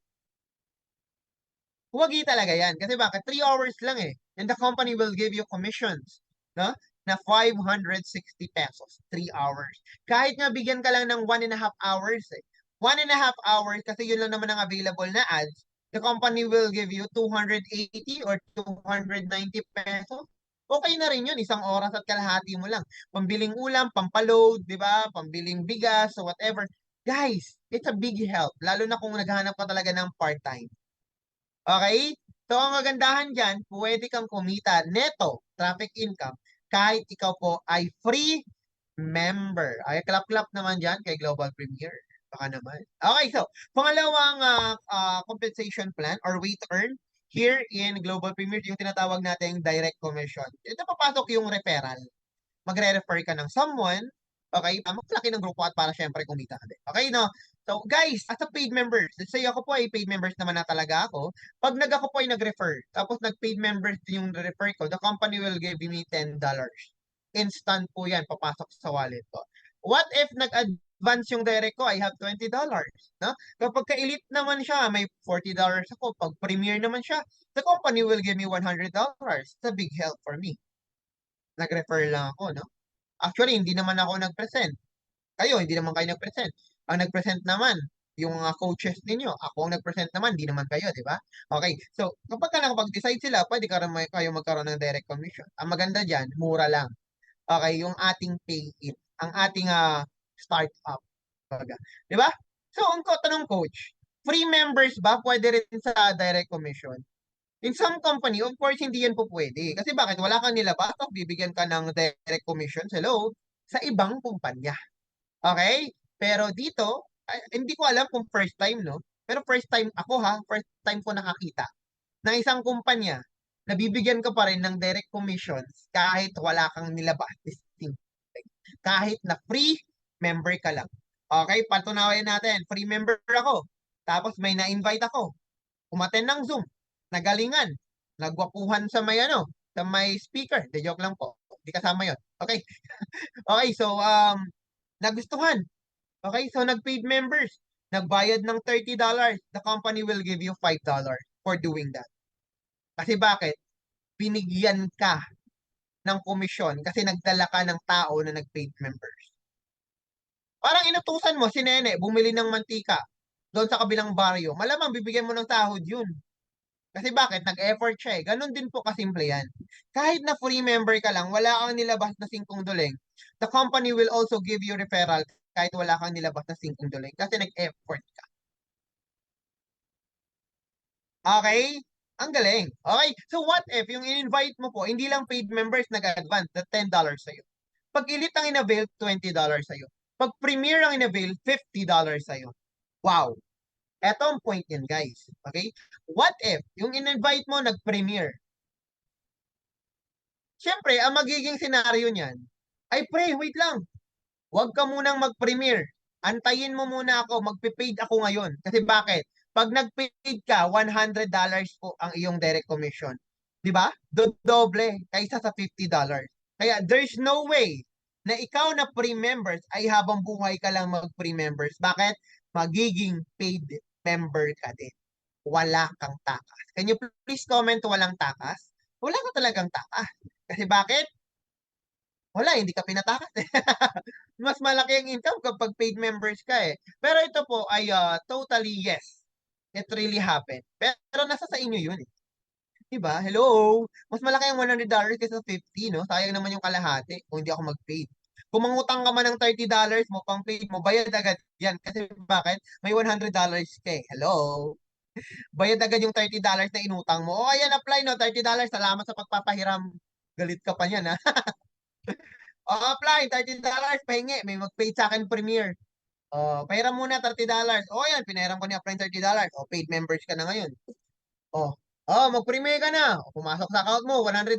Wagi talaga yan. Kasi bakit? 3 hours lang eh. And the company will give you commissions. No? Na 560 pesos. 3 hours. Kahit nga bigyan ka lang ng 1.5 hours eh. 1.5 hours kasi yun lang naman ang available na ads. The company will give you 280 or 290 pesos. Okay na rin yun. Isang oras at kalahati mo lang. Pambiling ulam, pampaload, di ba? Pambiling bigas, so whatever. Guys, it's a big help. Lalo na kung naghahanap ka talaga ng part-time. Okay? So, ang magandahan dyan, pwede kang kumita neto, traffic income, kahit ikaw po ay free member. Ay, clap-clap naman dyan kay Global Premier. Baka naman. Okay, so pangalawang compensation plan or way to earn here in Global Premier, yung tinatawag nating direct commission. Ito papasok yung referral. Magre-refer ka ng someone, okay, maglaki ng grupo at para syempre kumita ka din. Okay, no? So, guys, as a paid members, let's say ako po ay paid members naman na talaga ako, pag ako po ay nag-refer, tapos nag-paid members din yung refer ko, the company will give me $10. Instant po yan, papasok sa wallet ko. What if nag-advance yung direct ko, I have $20, no? Kapag ka-elite naman siya, may $40 ako. Pag premier naman siya, the company will give me $100. It's a big help for me. Nag-refer lang ako, no? Actually, hindi naman ako nag-present. Kayo, hindi naman kayo nag-present. Ang nag-present naman, yung mga coaches ninyo. Ako ang nag-present naman, hindi naman kayo, di ba? Okay, so kapag ka nakapag-decide sila, pwede kayo magkaroon ng direct commission. Ang maganda dyan, mura lang. Okay, yung ating pay-in, ang ating startup. Baga. Di ba? So, ang tanong coach, free members ba pwede rin sa direct commission? In some company, of course, hindi yan po pwede. Kasi bakit? Wala kang nilabas, tapos bibigyan ka ng direct commission, hello, sa ibang kumpanya. Okay? Pero dito, hindi ko alam kung first time, no? Pero first time ako ha, first time ko nakakita ng isang kumpanya na bibigyan ka pa rin ng direct commissions kahit wala kang nilabas. Kahit na free member ka lang. Okay, patunayan natin, free member ako. Tapos may na-invite ako. Umaten ng Zoom. Nagalingan. Nagwapuhan sa may sa may speaker. De joke lang po. Hindi kasama yon. Okay. Okay, so nagustuhan. Okay, so nag-paid members. Nagbayad ng $30. The company will give you $5 for doing that. Kasi bakit? Binigyan ka ng komisyon kasi nagdala ka ng tao na nag-paid members. Parang inutusan mo si Nene, bumili ng mantika doon sa kabilang baryo. Malamang bibigyan mo ng sahod yun. Kasi bakit? Nag-effort siya eh. Ganon din po kasimple yan. Kahit na free member ka lang, wala kang nilabas na singkong duleng, the company will also give you referral kahit wala kang nilabas na singkong duleng kasi nag-effort ka. Okay? Ang galing. Okay? So what if yung in-invite mo po, hindi lang paid members nag-advance na $10 sa'yo. Pag elite ang in-avail, $20 sa'yo. Pag premier ang in-avail, $50 sa'yo. Wow. Eto ang point yan, guys. Okay? What if yung in-invite mo nag-premier? Siyempre, ang magiging senaryo niyan, ay pre, wait lang. Huwag ka munang mag-premier. Antayin mo muna ako, magpe-paid ako ngayon. Kasi bakit? Pag nag-paid ka, $100 po ang iyong direct commission. 'Di ba? Doble kaysa sa $50. Kaya there's no way na ikaw na pre-members ay habang buhay ka lang mag-pre-members. Bakit? Magiging paid member ka din. Wala kang takas. Can you please comment walang takas? Wala ka talagang takas. Kasi bakit? Wala, hindi ka pinatakas eh. Mas malaki ang income kapag paid members ka eh. Pero ito po ay totally yes. It really happened. Pero nasa sa inyo yun eh. Diba? Hello? Mas malaki ang $100 kaysa 50, no? Sayang naman yung kalahati kung hindi ako mag-paid. Kung mangutang ka man ng $30 mo, pang paid mo, bayad agad yan. Kasi bakit? May $100 ka eh. Hello? Bayad agad yung $30 na inutang mo. O ayan, apply no, $30. Salamat sa pagpapahiram. Galit ka pa yan ha. Apply, $30, pahingi. May mag-paid sa akin premier. Pahiram muna $30. Yan, pinahiram ko ni apply $30. Paid members ka na ngayon. Mag-premier ka na. Pumasok sa account mo, $100.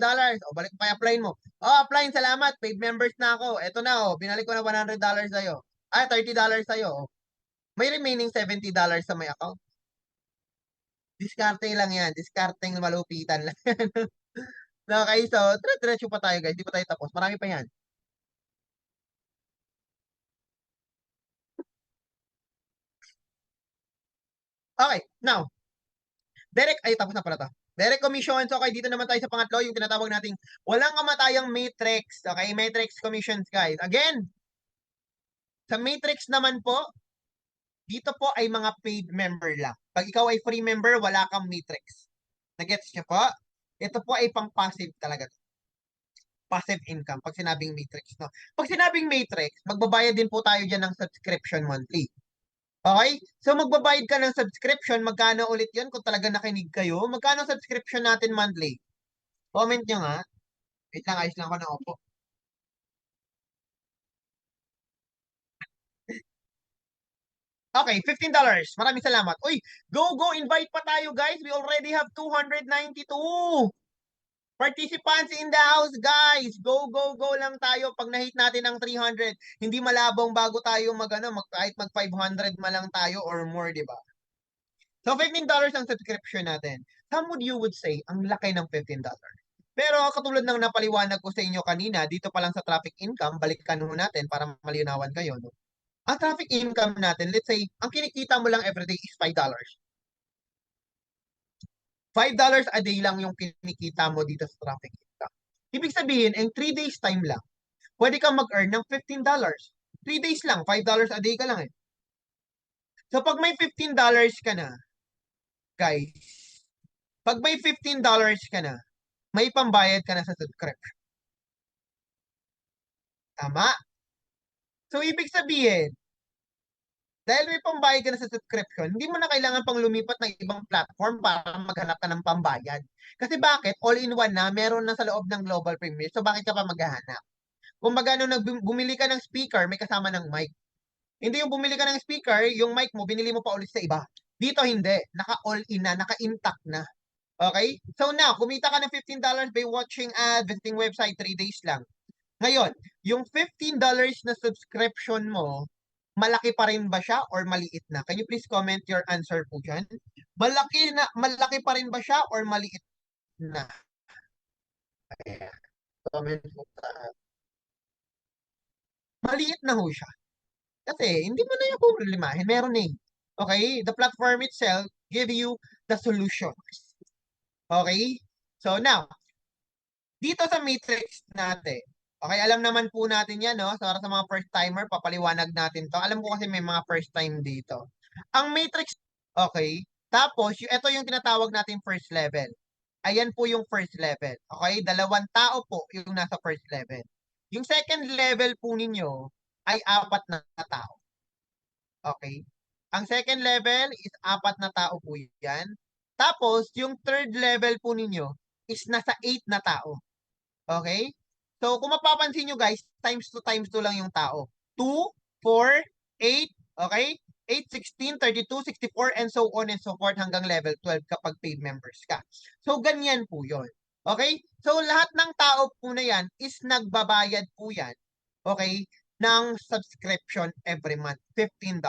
Balik pa i-apply mo. Apply, salamat. Paid members na ako. Eto na, binalik ko na $100 sa'yo. $30 sa'yo. May remaining $70 sa may account. Diskarte lang yan. Diskarteng malupitan lang. Okay, so, dire-diretso pa tayo guys. Di pa tayo tapos. Marami pa yan. Okay, now, tapos na pala to. Direct commissions, okay, dito naman tayo sa pangatlo, yung tinatawag nating walang kamatayang matrix. Okay, matrix commissions, guys. Again, sa matrix naman po, dito po ay mga paid member lang. Pag ikaw ay free member, wala kang matrix. Nagets niyo po? Ito po ay pang passive talaga. Passive income, pag sinabing matrix, no? Pag sinabing matrix, magbabayad din po tayo dyan ng subscription monthly. Okay? So magbabayad ka ng subscription, magkano ulit 'yon kung talaga nakinig kayo? Magkano subscription natin monthly? Comment nyo nga. Wait lang, ayos lang ako ng opo. Okay, $15. Maraming salamat. Uy, go, invite pa tayo guys. We already have 292 participants in the house, guys. Go lang tayo pag na-hit natin ang 300. Hindi malabong bago tayo kahit mag 500 ma lang tayo or more, di ba? So, $15 ang subscription natin. Some would you would say, ang laki ng $15. Pero katulad ng napaliwanag ko sa inyo kanina, dito pa lang sa traffic income, balikan ho natin para malinawan kayo, no? Ang traffic income natin, let's say, ang kinikita mo lang everyday is $5. $5 a day lang yung kinikita mo dito sa traffic income. Ibig sabihin, in 3 days time lang, pwede kang mag-earn ng $15. 3 days lang, $5 a day ka lang eh. So pag may $15 ka na, guys, pag may $15 ka na, may pambayad ka na sa subscription. Tama? So ibig sabihin, dahil may pambayad ka na sa subscription, hindi mo na kailangan pang lumipat ng ibang platform para maghanap ka ng pambayad. Kasi bakit? All-in-one na, meron na sa loob ng Global Premier. So bakit ka pa maghahanap? Kung magano bumili ka ng speaker, may kasama ng mic. Hindi yung bumili ka ng speaker, yung mic mo, binili mo pa ulit sa iba. Dito hindi. Naka-all-in na, naka-intact na. Okay? So now, kumita ka ng $15 by watching ad, visiting website, 3 days lang. Ngayon, yung $15 na subscription mo, malaki pa rin ba siya or maliit na? Can you please comment your answer po dyan? Malaki pa rin ba siya or maliit na? Ayan. Comment po. Maliit na ho siya. Kasi hindi mo na yung problemahin. Meron eh. Okay? The platform itself give you the solutions. Okay? So now, dito sa matrix natin, okay, alam naman po natin yan, no? So, para sa mga first timer, papaliwanag natin to. Alam ko kasi may mga first time dito. Ang matrix, okay, tapos, ito yung tinatawag natin first level. Ayan po yung first level. Okay? Dalawang tao po yung nasa first level. Yung second level po ninyo ay 4 na tao. Okay? Ang second level is 4 na tao po yan. Tapos, yung third level po ninyo is nasa 8 na tao. Okay? So, kung mapapansin nyo guys, times 2 lang yung tao. 2, 4, 8, okay? 8, 16, 32, 64, and so on and so forth hanggang level 12 kapag paid members ka. So, ganyan po yon. Okay? So, lahat ng tao po na yan is nagbabayad po yan, okay, ng subscription every month, $15.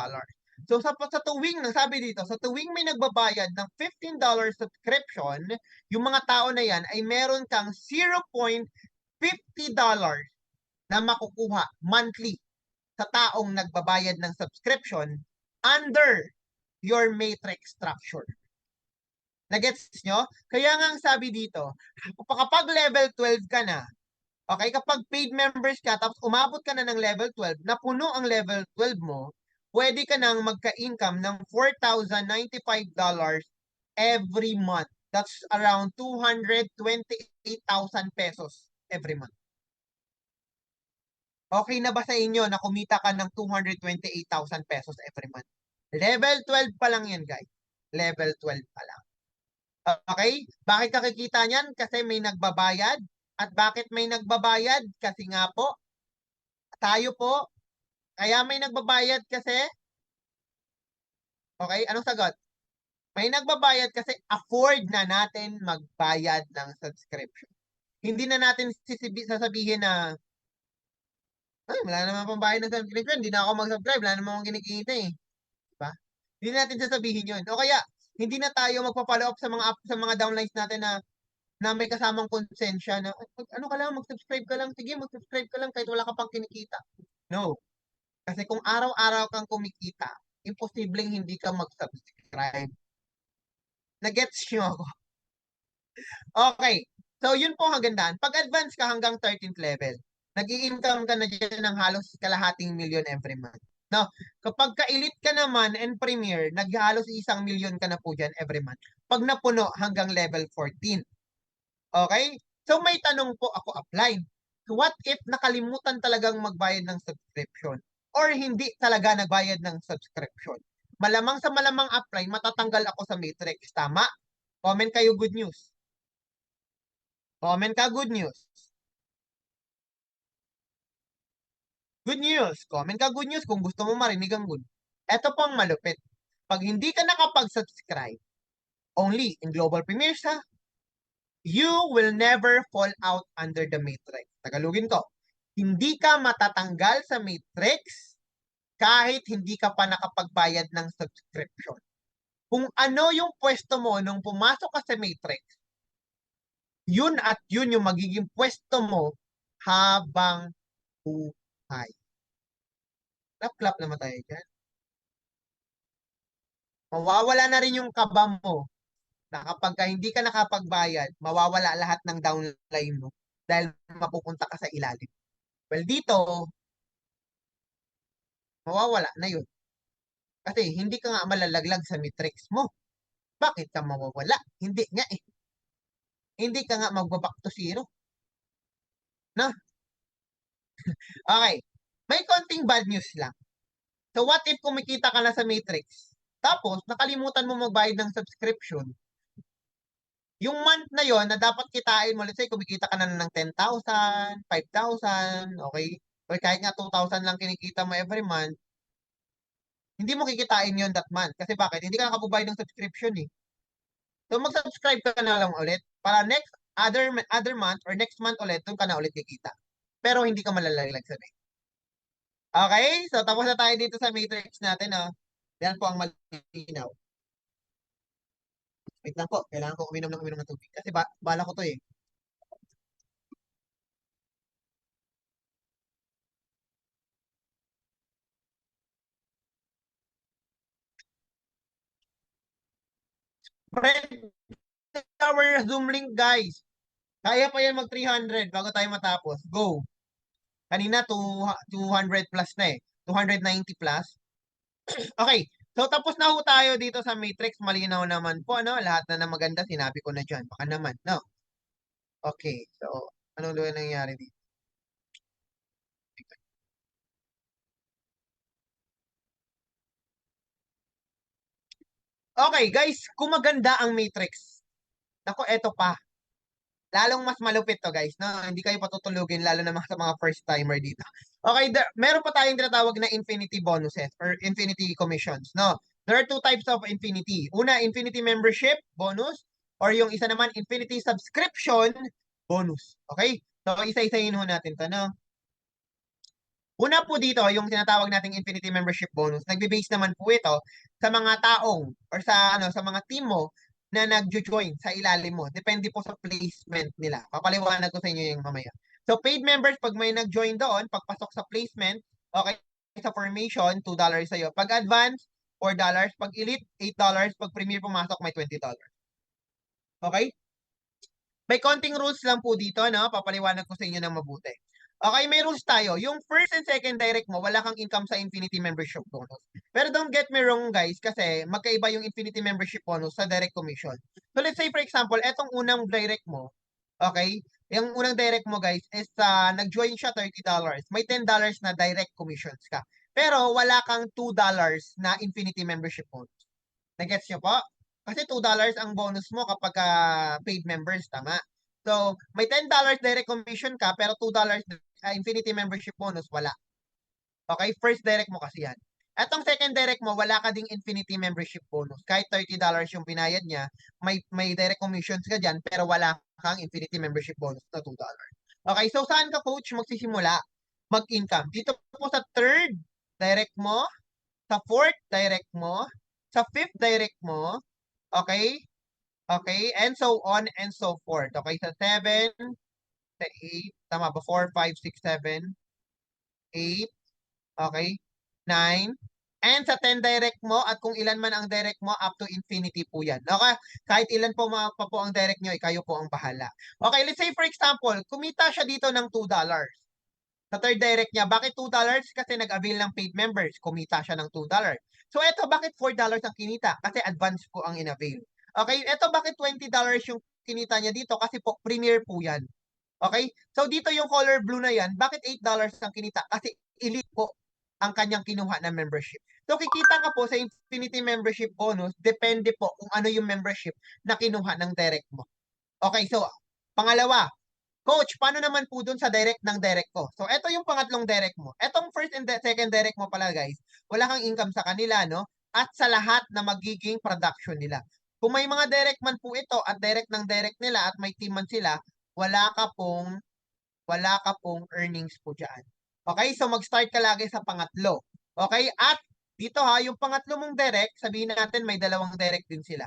So, sa tuwing, sabi dito, sa tuwing may nagbabayad ng $15 subscription, yung mga tao na yan ay meron kang $0.50 na makukuha monthly sa taong nagbabayad ng subscription under your matrix structure. Nagets nyo? Kaya nga ang sabi dito, kapag level 12 ka na, okay, kapag paid members ka, tapos umabot ka na ng level 12, napuno ang level 12 mo, pwede ka nang magka-income ng $4,095 every month. That's around 228,000 pesos every month. Okay na ba sa inyo na kumita ka ng 228,000 pesos every month? Level 12 pa lang yan, guys. Level 12 pa lang. Okay? Bakit kakikita niyan? Kasi may nagbabayad. At bakit may nagbabayad? Kasi nga po, tayo po, kaya may nagbabayad kasi, okay, anong sagot? May nagbabayad kasi afford na natin magbayad ng subscription. Hindi na natin sasabihin na, ay, wala naman pang bayad ng subscription, hindi na ako mag-subscribe, wala naman akong kinikita eh. Diba? Hindi natin sasabihin yun. O kaya, hindi na tayo magpa-follow up sa mga downlines natin na may kasamang konsensya na, ano ka lang, mag-subscribe ka lang, sige, mag-subscribe ka lang kahit wala ka pang kinikita. No. Kasi kung araw-araw kang kumikita, imposibleng hindi ka mag-subscribe. Nagets nyo ako? Okay. So, yun po ang gandaan. Pag advance ka hanggang 13th level, nag-i-income ka na dyan ng halos kalahating milyon every month. No, kapag ka-elite ka naman and premier, naghalos 1 milyon ka na po dyan every month. Pag napuno hanggang level 14. Okay? So, may tanong po ako apply. What if nakalimutan talagang magbayad ng subscription? Or hindi talaga nagbayad ng subscription? Malamang sa malamang apply, matatanggal ako sa matrix. Tama? Comment kayo good news. Comment ka good news. Good news. Comment ka good news kung gusto mo marinig ang good. Ito pang malupit. Pag hindi ka nakapag-subscribe, only in Global Premiers ha, you will never fall out under the matrix. Tagalogin ko, hindi ka matatanggal sa matrix kahit hindi ka pa nakapagbayad ng subscription. Kung ano yung pwesto mo nung pumasok ka sa matrix, yun at yun yung magiging pwesto mo habang buhay. Clap-clap naman tayo dyan. Mawawala na rin yung kaba mo na kapag hindi ka nakapagbayad, mawawala lahat ng downline mo dahil mapupunta ka sa ilalim. Well, dito, mawawala na yun. Kasi hindi ka nga malalaglag sa matrix mo. Bakit ka mawawala? Hindi nga eh. Hindi ka nga magbaback to zero. No? Okay. May konting bad news lang. So what if kumikita ka na sa matrix? Tapos, nakalimutan mo magbayad ng subscription. Yung month na yon na dapat kitain mo, let's say, kumikita ka na ng 10,000, 5,000, okay? Or kahit nga 2,000 lang kinikita mo every month, hindi mo kikitain yon that month. Kasi bakit? Hindi ka nakabubayad ng subscription eh. So mag-subscribe ka na lang ulit para next other month or next month ulit, doon ka na ulit kikita. Pero hindi ka malalaglag sa matrix. Okay? So tapos na tayo dito sa matrix natin. Oh. Yan po ang malinaw. Wait lang po. Kailangan ko uminom ng tubig. Kasi bala ko to eh. Friend, our Zoom link guys. Kaya pa yan mag 300 bago tayo matapos. Go. Kanina 200 plus na eh. 290 plus. Okay. So tapos na ho tayo dito sa matrix. Malinaw naman po ano. Lahat na na maganda sinabi ko na dyan. Baka naman. No. Okay. So anong luwa nangyayari dito? Okay guys. Kung maganda ang matrix. Ako, eto pa. Lalong mas malupit to guys, no? Hindi kayo patutulugin lalo na sa mga first timer dito. Okay, meron pa tayong tinatawag na infinity bonuses or infinity commissions, no? There are two types of infinity. Una, infinity membership bonus or yung isa naman infinity subscription bonus. Okay? So isa-isahin ho natin to, no? Una po dito, yung tinatawag nating infinity membership bonus, nagbe-base naman po ito sa mga taong or sa mga team mo na nag-join sa ilalim mo. Depende po sa placement nila. Papaliwanag ko sa inyo yung mamaya. So paid members, pag may nag-join doon, pagpasok sa placement, okay, sa formation, $2 sa'yo. Pag advance, $4. Pag elite, $8. Pag premier pumasok, may $20. Okay? May konting rules lang po dito, no? Papaliwanag ko sa inyo ng mabuti. Okay, may rules tayo. Yung first and second direct mo, wala kang income sa Infinity Membership Bonus. Pero don't get me wrong, guys, kasi magkaiba yung Infinity Membership Bonus sa direct commission. So let's say, for example, etong unang direct mo, okay? Yung unang direct mo, guys, is nag-join siya $30. May $10 na direct commissions ka. Pero wala kang $2 na Infinity Membership Bonus. Nagets nyo po? Kasi $2 ang bonus mo kapag paid members, tama? So, may $10 direct commission ka, pero $2 infinity membership bonus, wala. Okay? First direct mo kasi yan. Etong second direct mo, wala ka ding infinity membership bonus. Kahit $30 yung binayad niya, may direct commissions ka dyan, pero wala kang infinity membership bonus na $2. Okay, so saan ka coach magsisimula mag-income? Dito po sa third direct mo, sa fourth direct mo, sa fifth direct mo, okay? Okay, and so on and so forth. Okay, sa 7, sa 8, tama ba? 4, 5, 6, 7, 8, okay, 9, and sa 10 direct mo at kung ilan man ang direct mo up to infinity po yan. Okay, kahit ilan po pa po ang direct nyo, kayo po ang bahala. Okay, let's say for example, kumita siya dito ng $2. Sa third direct niya, bakit $2? Kasi nag-avail ng paid members, kumita siya ng $2. So eto, bakit $4 ang kinita? Kasi advance po ang in-avail. Okay, eto bakit $20 yung kinita niya dito? Kasi po, premier po yan. Okay? So dito yung color blue na yan, bakit $8 ang kinita? Kasi elite po ang kanyang kinuha na membership. So kikita ka po sa Infinity Membership Bonus, depende po kung ano yung membership na kinuha ng direct mo. Okay, so pangalawa, Coach, paano naman po dun sa direct ng direct ko? So, ito yung pangatlong direct mo. Etong first and second direct mo pala, guys, wala kang income sa kanila, no? At sa lahat na magiging production nila. Kung may mga direct man po ito at direct ng direct nila at may team man sila, wala ka pong earnings po dyan. Okay? So, mag-start ka lagi sa pangatlo. Okay? At dito ha, yung pangatlo mong direct, sabihin natin may dalawang direct din sila.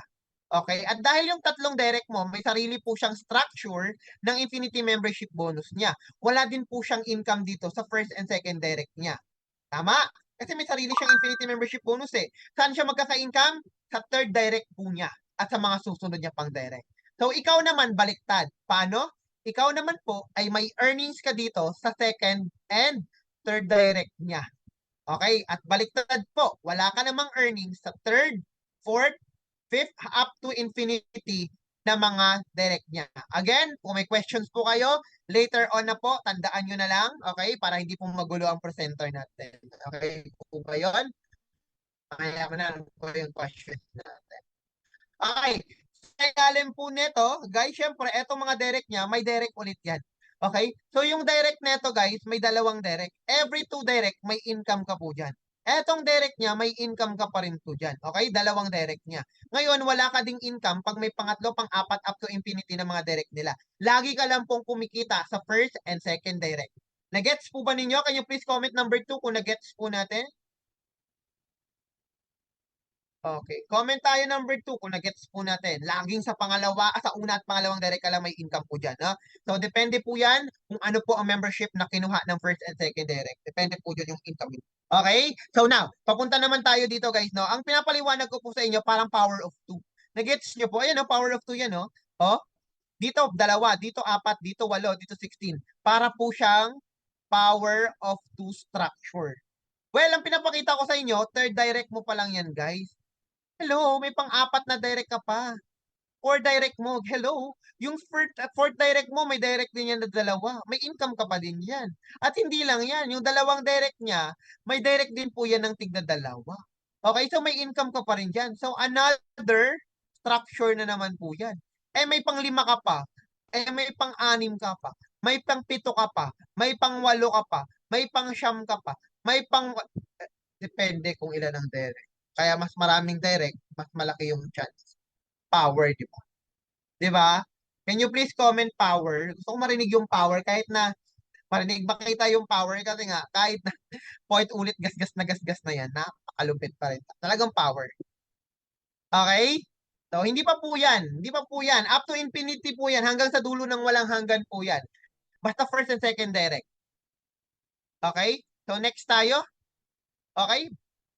Okay? At dahil yung tatlong direct mo, may sarili po siyang structure ng Infinity Membership bonus niya. Wala din po siyang income dito sa first and second direct niya. Tama? Kasi may sarili siyang Infinity Membership bonus eh. Saan siya magkaka-income? Sa third direct po niya at sa mga susunod niya pang direct. So, ikaw naman baliktad. Paano? Ikaw naman po ay may earnings ka dito sa second and third direct niya. Okay? At baliktad po, wala ka namang earnings sa third, fourth, fifth, up to infinity na mga direct niya. Again, kung may questions po kayo, later on na po, tandaan nyo na lang, okay? Para hindi po magulo ang presenter natin. Okay po ba yun? Kaya mo na po yung questions natin. Okay. Sa ilalim po nito, guys, syempre, etong mga direct niya, may direct ulit yan. Okay? So, yung direct neto, guys, may dalawang direct. Every two direct, may income ka po dyan. Etong direct niya, may income ka pa rin po dyan. Okay? Dalawang direct niya. Ngayon, wala ka ding income pag may pangatlo, pang-apat, up to infinity na mga direct nila. Lagi ka lang pong kumikita sa first and second direct. Nagets po ba ninyo? Can you please comment number 2 kung nagets po natin? Okay. Comment tayo number 2 kung nagets po natin. Laging sa pangalawa, sa una at pangalawang direct ka lang may income po dyan. Ha? So, depende po yan kung ano po ang membership na kinuha ng first and second direct. Depende po dyan yung income. Okay? So now, papunta naman tayo dito guys. No? Ang pinapaliwanag ko po sa inyo parang power of 2. Nagets nyo po? Ayan, no? Power of 2 yan. No? Oh, dito dalawa, dito apat, dito 8, dito 16. Para po siyang power of 2 structure. Well, ang pinapakita ko sa inyo, third direct mo pa lang yan guys. Hello, may pang-apat na direct ka pa. Or direct mo, hello. Yung fourth direct mo, may direct din yan na dalawa. May income ka pa din yan. At hindi lang yan, yung dalawang direct niya, may direct din po yan ng tigda dalawa. Okay, so may income ka pa rin dyan. So another structure na naman po yan. Eh may pang-5 ka pa. Eh may pang-6 ka pa. May pang-7 ka pa. May pang-8 ka pa. May pang-9 ka pa. May pang... Depende kung ilan ang direct. Kaya mas maraming direct, mas malaki yung chance. Power, di ba? Di ba? Can you please comment power? Gusto ko marinig yung power kahit na marinig ba kita yung power kasi nga kahit na point ulit gasgas na yan, napakalupit pa rin. Talagang power. Okay? So, hindi pa po yan. Hindi pa po yan. Up to infinity po yan. Hanggang sa dulo ng walang hanggan po yan. Basta first and second direct. Okay? So, next tayo. Okay?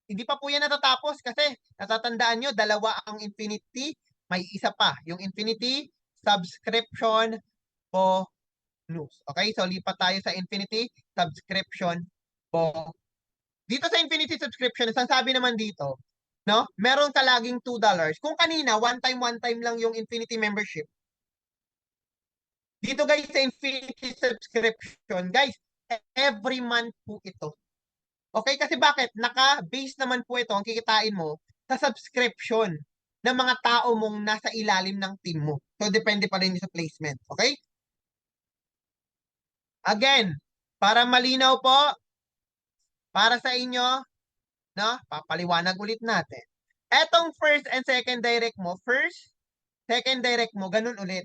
Hindi pa po yan natatapos kasi natatandaan nyo, dalawa ang infinity, may isa pa, yung infinity subscription bonus. Okay, so lipat tayo sa infinity subscription bonus. Dito sa infinity subscription, sabi naman dito, no? Meron ka laging $2. Kung kanina, one time lang yung infinity membership. Dito guys, sa infinity subscription, guys, every month po ito. Okay, kasi bakit? Naka-base naman po ito, ang kikitain mo, sa subscription ng mga tao mong nasa ilalim ng team mo. So, depende pa rin sa placement. Okay? Again, para malinaw po, para sa inyo, no? Papaliwanag ulit natin. Etong first and second direct mo, first, second direct mo, ganun ulit.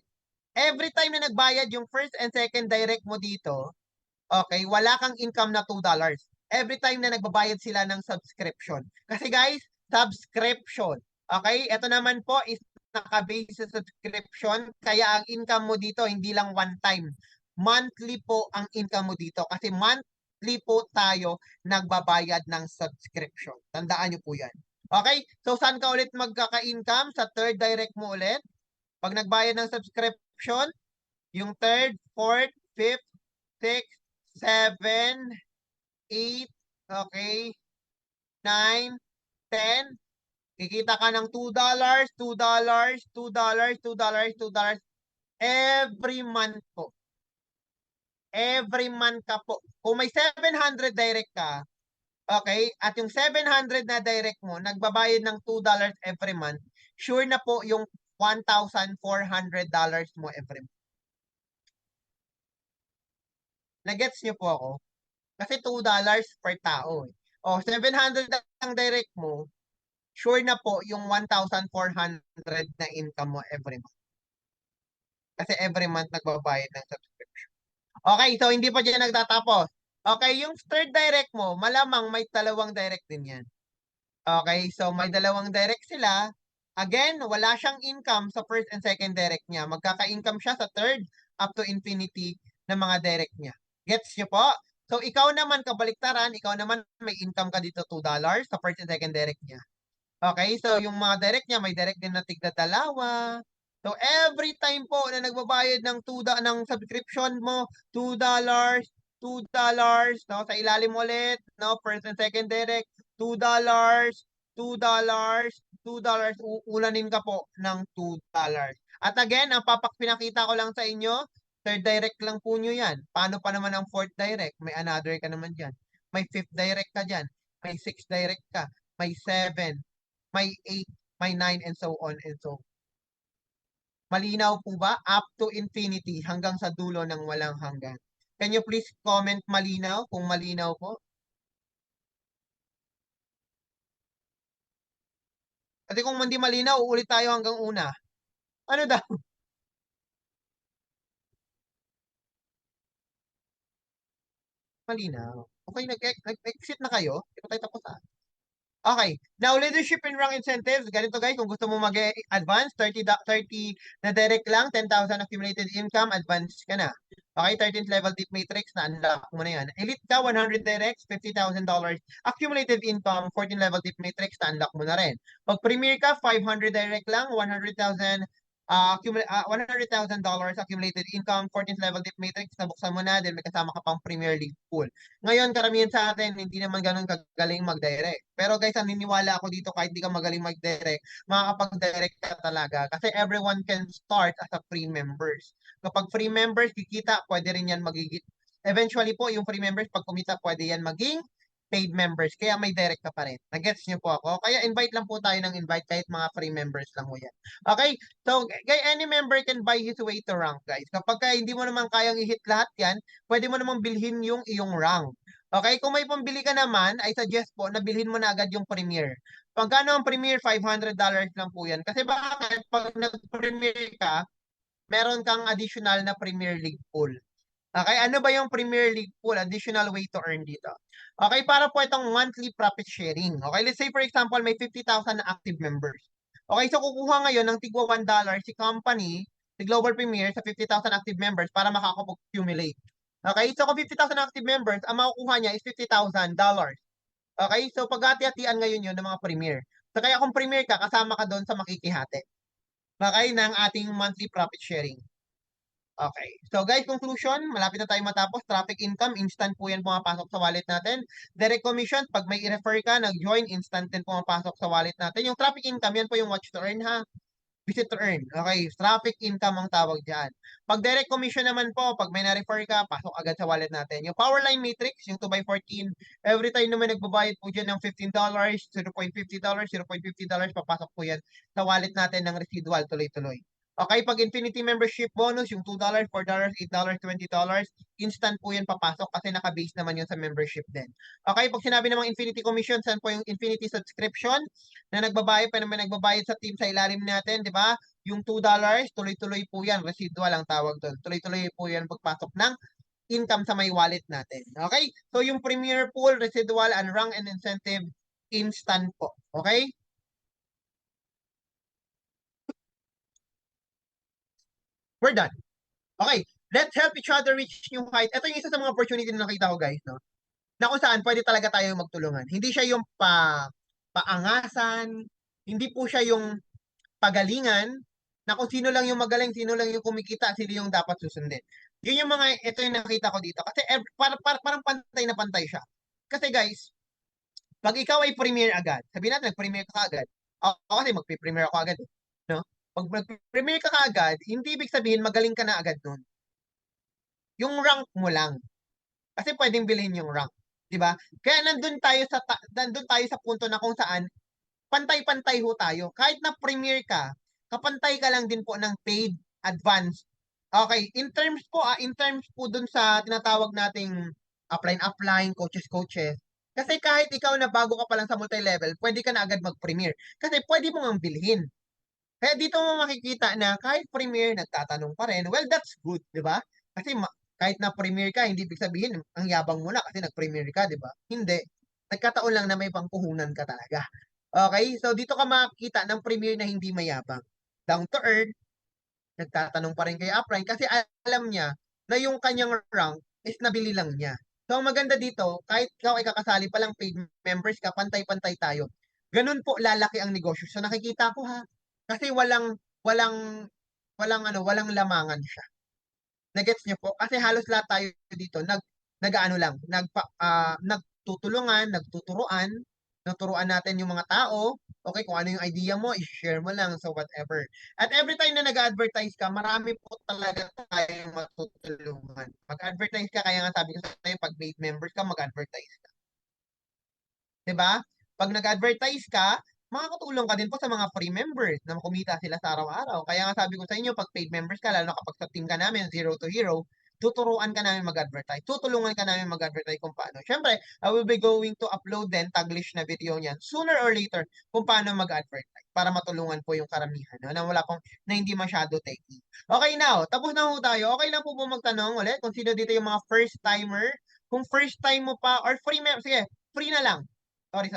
Every time na nagbayad yung first and second direct mo dito, okay, wala kang income na $2. Every time na nagbabayad sila ng subscription. Kasi guys, subscription. Okay, ito naman po is naka-base sa subscription. Kaya ang income mo dito, hindi lang one time. Monthly po ang income mo dito. Kasi monthly po tayo nagbabayad ng subscription. Tandaan nyo po yan. Okay, so saan ka ulit magkaka-income? Sa third direct mo ulit. Pag nagbayad ng subscription, yung third, fourth, fifth, sixth, 7, 8, okay, 9, 10. Kikita ka ng $2, $2, $2, $2, $2 every month po. Every month ka po. Kung may 700 direct ka, okay, at yung 700 na direct mo, nagbabayad ng $2 every month, sure na po yung $1,400 mo every month. Nagets niyo po ako? Kasi $2 per tao eh. O, 700 ang direct mo, sure na po yung 1,400 na income mo every month. Kasi every month nagbabayad ng subscription. Okay, so hindi pa dyan nagtatapos. Okay, yung third direct mo, malamang may dalawang direct din yan. Okay, so may dalawang direct sila. Again, wala siyang income sa first and second direct niya. Magkaka-income siya sa third up to infinity na mga direct niya. Gets niyo po? So ikaw naman kabaliktaran, ikaw naman may income ka dito $2 sa first and second direct niya. Okay, so yung mga direct niya, may direct din na tigda dalawa. So every time po na nagbabayad ng ng subscription mo, $2, $2, no? Sa ilalim ulit, no? First and second direct, $2, $2, $2, uulanin ka po ng $2. At again, ang pinakita ko lang sa inyo, third direct lang po nyo yan. Paano pa naman ang fourth direct? May another ka naman dyan. May fifth direct ka dyan. May sixth direct ka. May 7, may 8, may 9, and so on and so. Malinaw po ba? Up to infinity, hanggang sa dulo ng walang hanggan. Can you please comment malinaw kung malinaw po? Kasi kung hindi malinaw, uulit tayo hanggang una. Ano daw? Malinaw. Okay, nag-exit na kayo? Hindi pa tayo tapos ah. Okay. Now, leadership and rank incentives. Ganito guys, kung gusto mo mag-advance, 30 na direct lang, 10,000 accumulated income, advance ka na. Okay, 13th level deep matrix, na-unlock mo na yan. Elite ka, 100 directs, $50,000. Accumulated income, 14 level deep matrix, na-unlock mo na rin. Pag premier ka, 500 direct lang, 100,000 $100,000 accumulated income, 14th level deep matrix, nabuksan mo na, then may kasama ka pang Premier League pool. Ngayon, karamihan sa atin, hindi naman ganun kagaling mag-direct. Pero guys, naniniwala ako dito kahit di ka magaling mag-direct, makakapag-direct ka talaga. Kasi everyone can start as a free members. Kapag free members, kikita, pwede rin yan magiging. Eventually po, yung free members, pag kumita, pwede yan maging paid members. Kaya may direct ka pa rin. Nagets niyo po ako? Kaya invite lang po tayo ng invite kahit mga free members lang mo yan. Okay? So, any member can buy his way to rank, guys. Kapag hindi mo naman kayang i-hit lahat yan, pwede mo namang bilhin yung iyong rank. Okay, kung may pambili ka naman, I suggest po na bilhin mo na agad yung Premier. Pagkano ang Premier? $500 lang po yan. Kasi bakit? Pag nag-Premier ka, meron kang additional na Premier League pool. Okay, ano ba yung Premier League pool? Additional way to earn dito. Okay, para po itong monthly profit sharing. Okay, let's say for example, may 50,000 na active members. Okay, so kukuha ngayon ng tigwa $1 si company, si Global Premier sa 50,000 active members para makakapag-accumulate. Okay, so kung 50,000 active members, ang makukuha niya is $50,000. Okay, so paghati-hatian ngayon yun ng mga Premier. So kaya kung Premier ka, kasama ka doon sa makikihati. Okay, ng ating monthly profit sharing. Okay. So guys, conclusion, malapit na tayo matapos. Traffic income, instant po yan pumapasok sa wallet natin. Direct commission, pag may i-refer ka, nag-join, instant din pumapasok sa wallet natin. Yung traffic income, yan po yung watch to earn ha. Visit to earn. Okay, traffic income ang tawag dyan. Pag direct commission naman po, pag may na-refer ka, pasok agad sa wallet natin. Yung Powerline Matrix, yung 2x14, every time naman nagbabayad po dyan ng $15, $0.50, $0.50, papasok po yan sa wallet natin ng residual tuloy-tuloy. Okay, pag Infinity Membership Bonus, yung $2, $4, $8, $20, instant po yan papasok kasi naka-base naman yun sa membership din. Okay, pag sinabi namang Infinity Commission, saan po yung Infinity Subscription na nagbabayad pa naman nagbabayad sa team sa ilalim natin, di ba? Yung $2, tuloy-tuloy po yan, residual ang tawag doon. Tuloy-tuloy po yan pagpasok ng income sa may wallet natin. Okay? So yung Premier Pool, residual, and rank and incentive, instant po. Okay? We're done. Okay, let's help each other reach new height. Ito yung isa sa mga opportunity na nakita ko, guys, no? Na kung saan pwede talaga tayo magtulungan. Hindi siya yung paangasan, hindi po siya yung pagalingan, na kung sino lang yung magaling, sino lang yung kumikita, sino yung dapat susundin. Yun yung mga, ito yung nakita ko dito. Kasi parang pantay na pantay siya. Kasi guys, pag ikaw ay premier agad, sabihin natin nag-premier ka agad. Ako kasi mag-premier ako agad. No? Pag nag-premier ka agad, hindi ibig sabihin magaling ka na agad nun. Yung rank mo lang. Kasi pwedeng bilhin yung rank. 'Di ba? Kaya nandun tayo sa punto na kung saan pantay-pantay ho tayo. Kahit na premier ka, kapantay ka lang din po ng paid advance Okay, in terms po dun sa tinatawag nating upline, coaches. Kasi kahit ikaw na bago ka pa lang sa multi-level, pwede ka na agad mag-premier. Kasi pwede mo ngang bilhin. Kaya dito mo makikita na kahit premier, nagtatanong pa rin. Well, that's good, di ba? Kasi kahit na premier ka, hindi ibig sabihin, ang yabang mo na kasi nag-premier ka, di ba? Hindi. Nagkataon lang na may pangpuhunan ka talaga. Okay? So, dito ka makikita ng premier na hindi mayabang. Down to earth, nagtatanong pa rin kay upline kasi alam niya na yung kanyang rank is nabili lang niya. So, ang maganda dito, kahit ikaw ay kakasali pa lang paid members ka, pantay-pantay tayo. Ganun po lalaki ang negosyo. So, nakikita ko ha. Kasi walang, walang lamangan siya. Nagets niyo po? Kasi halos lahat tayo dito nag-ano lang, nagtutulungan, nagtuturuan natin yung mga tao, okay, kung ano yung idea mo, i-share mo lang so whatever. At every time na nag-advertise ka, marami po talaga tayong matutulungan. Mag-advertise ka, kaya nga sabi ko sa sa'yo, pag paid members ka, mag-advertise ka. 'Di ba? Pag nag-advertise ka, makakatulong ka din po sa mga free members na kumita sila sa araw-araw. Kaya nga sabi ko sa inyo, pag paid members ka, lalo na kapag sa team ka namin, zero to hero, tuturuan ka namin mag-advertise. Tutulungan ka namin mag-advertise kung paano. Siyempre, I will be going to upload then Taglish na video niyan sooner or later kung paano mag-advertise para matulungan po yung karamihan na wala pong na hindi masyado techy. Okay now, tapos na ho tayo. Okay lang po magtanong ulit kung sino dito yung mga first timer. Kung first time mo pa or free member, sige, free na lang. Sorry.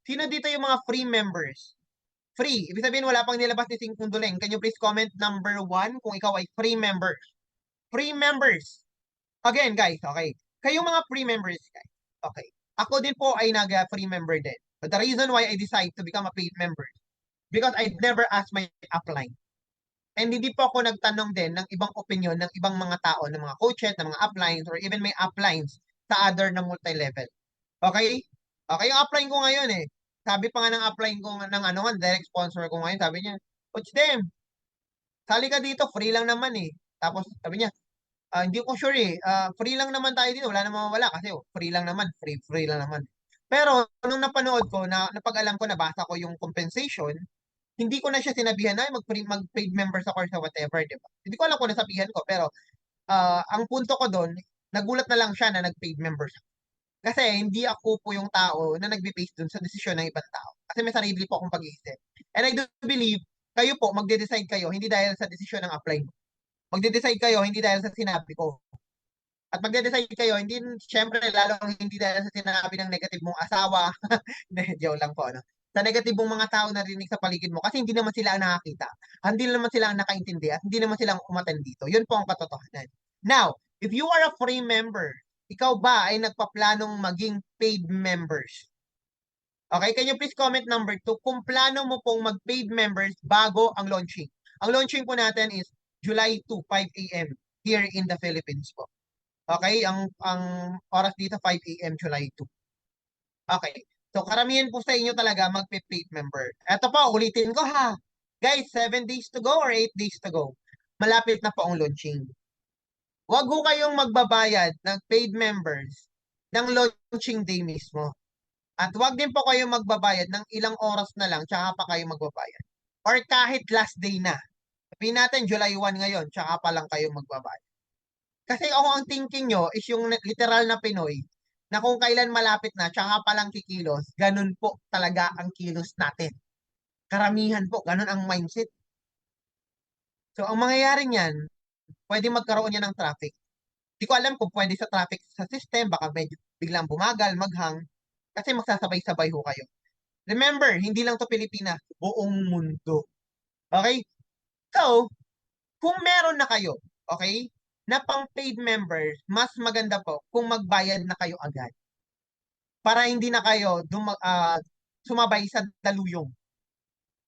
Sino dito yung mga free members? Free. Ibig sabihin wala pang nilabas ni Sing Kunduleng. Can you please comment number 1 kung ikaw ay free member? Free members. Again, guys, okay. Kayong mga free members, guys. Okay. Ako din po ay nag-free member din. But the reason why I decide to become a paid member, because I never asked my upline. And hindi po ako nagtanong din ng ibang opinion ng ibang mga tao, ng mga coaches, ng mga uplines, or even may uplines sa other na multi-level. Okay? Okay, yung upline ko ngayon eh. Sabi pa nga ng upline ko ng ano nga, direct sponsor ko ngayon, sabi niya, Coach Dem, sali ka dito, free lang naman eh. Tapos sabi niya, hindi ko sure eh, free lang naman tayo dito, wala namang wala kasi free lang naman, free lang naman. Pero nung napanood ko, napag-alam ko, nabasa ko yung compensation, hindi ko na siya sinabihan na mag-paid members ako or sa whatever, di ba? Hindi ko alam kung nasabihan ko, pero ang punto ko doon, nagulat na lang siya na nag-paid members. Kasi hindi ako po yung tao na nagbe-base dun sa desisyon ng ibang tao. Kasi may sarili po akong pag-iisip. And I do believe, kayo po, magde-decide kayo, hindi dahil sa desisyon ng upline mo. Magde-decide kayo, hindi dahil sa sinabi ko. At magde-decide kayo, hindi, syempre, lalong hindi dahil sa sinabi ng negative mong asawa. Hindi, joke lang po, ano. Sa negative mong mga tao na rinig sa paligid mo, kasi hindi naman sila ang nakakita. Hindi naman sila ang nakaintindi, at hindi naman sila ang umattend dito. Yun po ang katotohanan. Now, if you are a free member, ikaw ba ay nagpaplanong maging paid members? Okay, can you please comment number 2 kung plano mo pong mag-paid members bago ang launching? Ang launching po natin is July 2, 5 a.m. here in the Philippines po. Okay, ang oras dito 5 a.m. July 2. Okay. So karamihan po sa inyo talaga magpe-paid member. Ito po, ulitin ko ha. Guys, 7 days to go or 8 days to go. Malapit na po ang launching. Huwag ho kayong magbabayad ng paid members ng launching day mismo. At huwag din po kayong magbabayad ng ilang oras na lang tsaka pa kayo magbabayad. Or kahit last day na. Sabihin natin July 1 ngayon, tsaka pa lang kayo magbabayad. Kasi ako ang thinking nyo is yung literal na Pinoy na kung kailan malapit na, tsaka pa lang kikilos, ganun po talaga ang kilos natin. Karamihan po, ganun ang mindset. So, ang mangyayari niyan, pwede magkaroon yan ng traffic. Hindi ko alam kung pwede sa traffic sa system, baka medyo biglang bumagal, maghang, kasi magsasabay-sabay ho kayo. Remember, hindi lang to Pilipinas, buong mundo. Okay? So, kung meron na kayo, okay, na pang paid members, mas maganda po kung magbayad na kayo agad. Para hindi na kayo sumabay sa daluyong.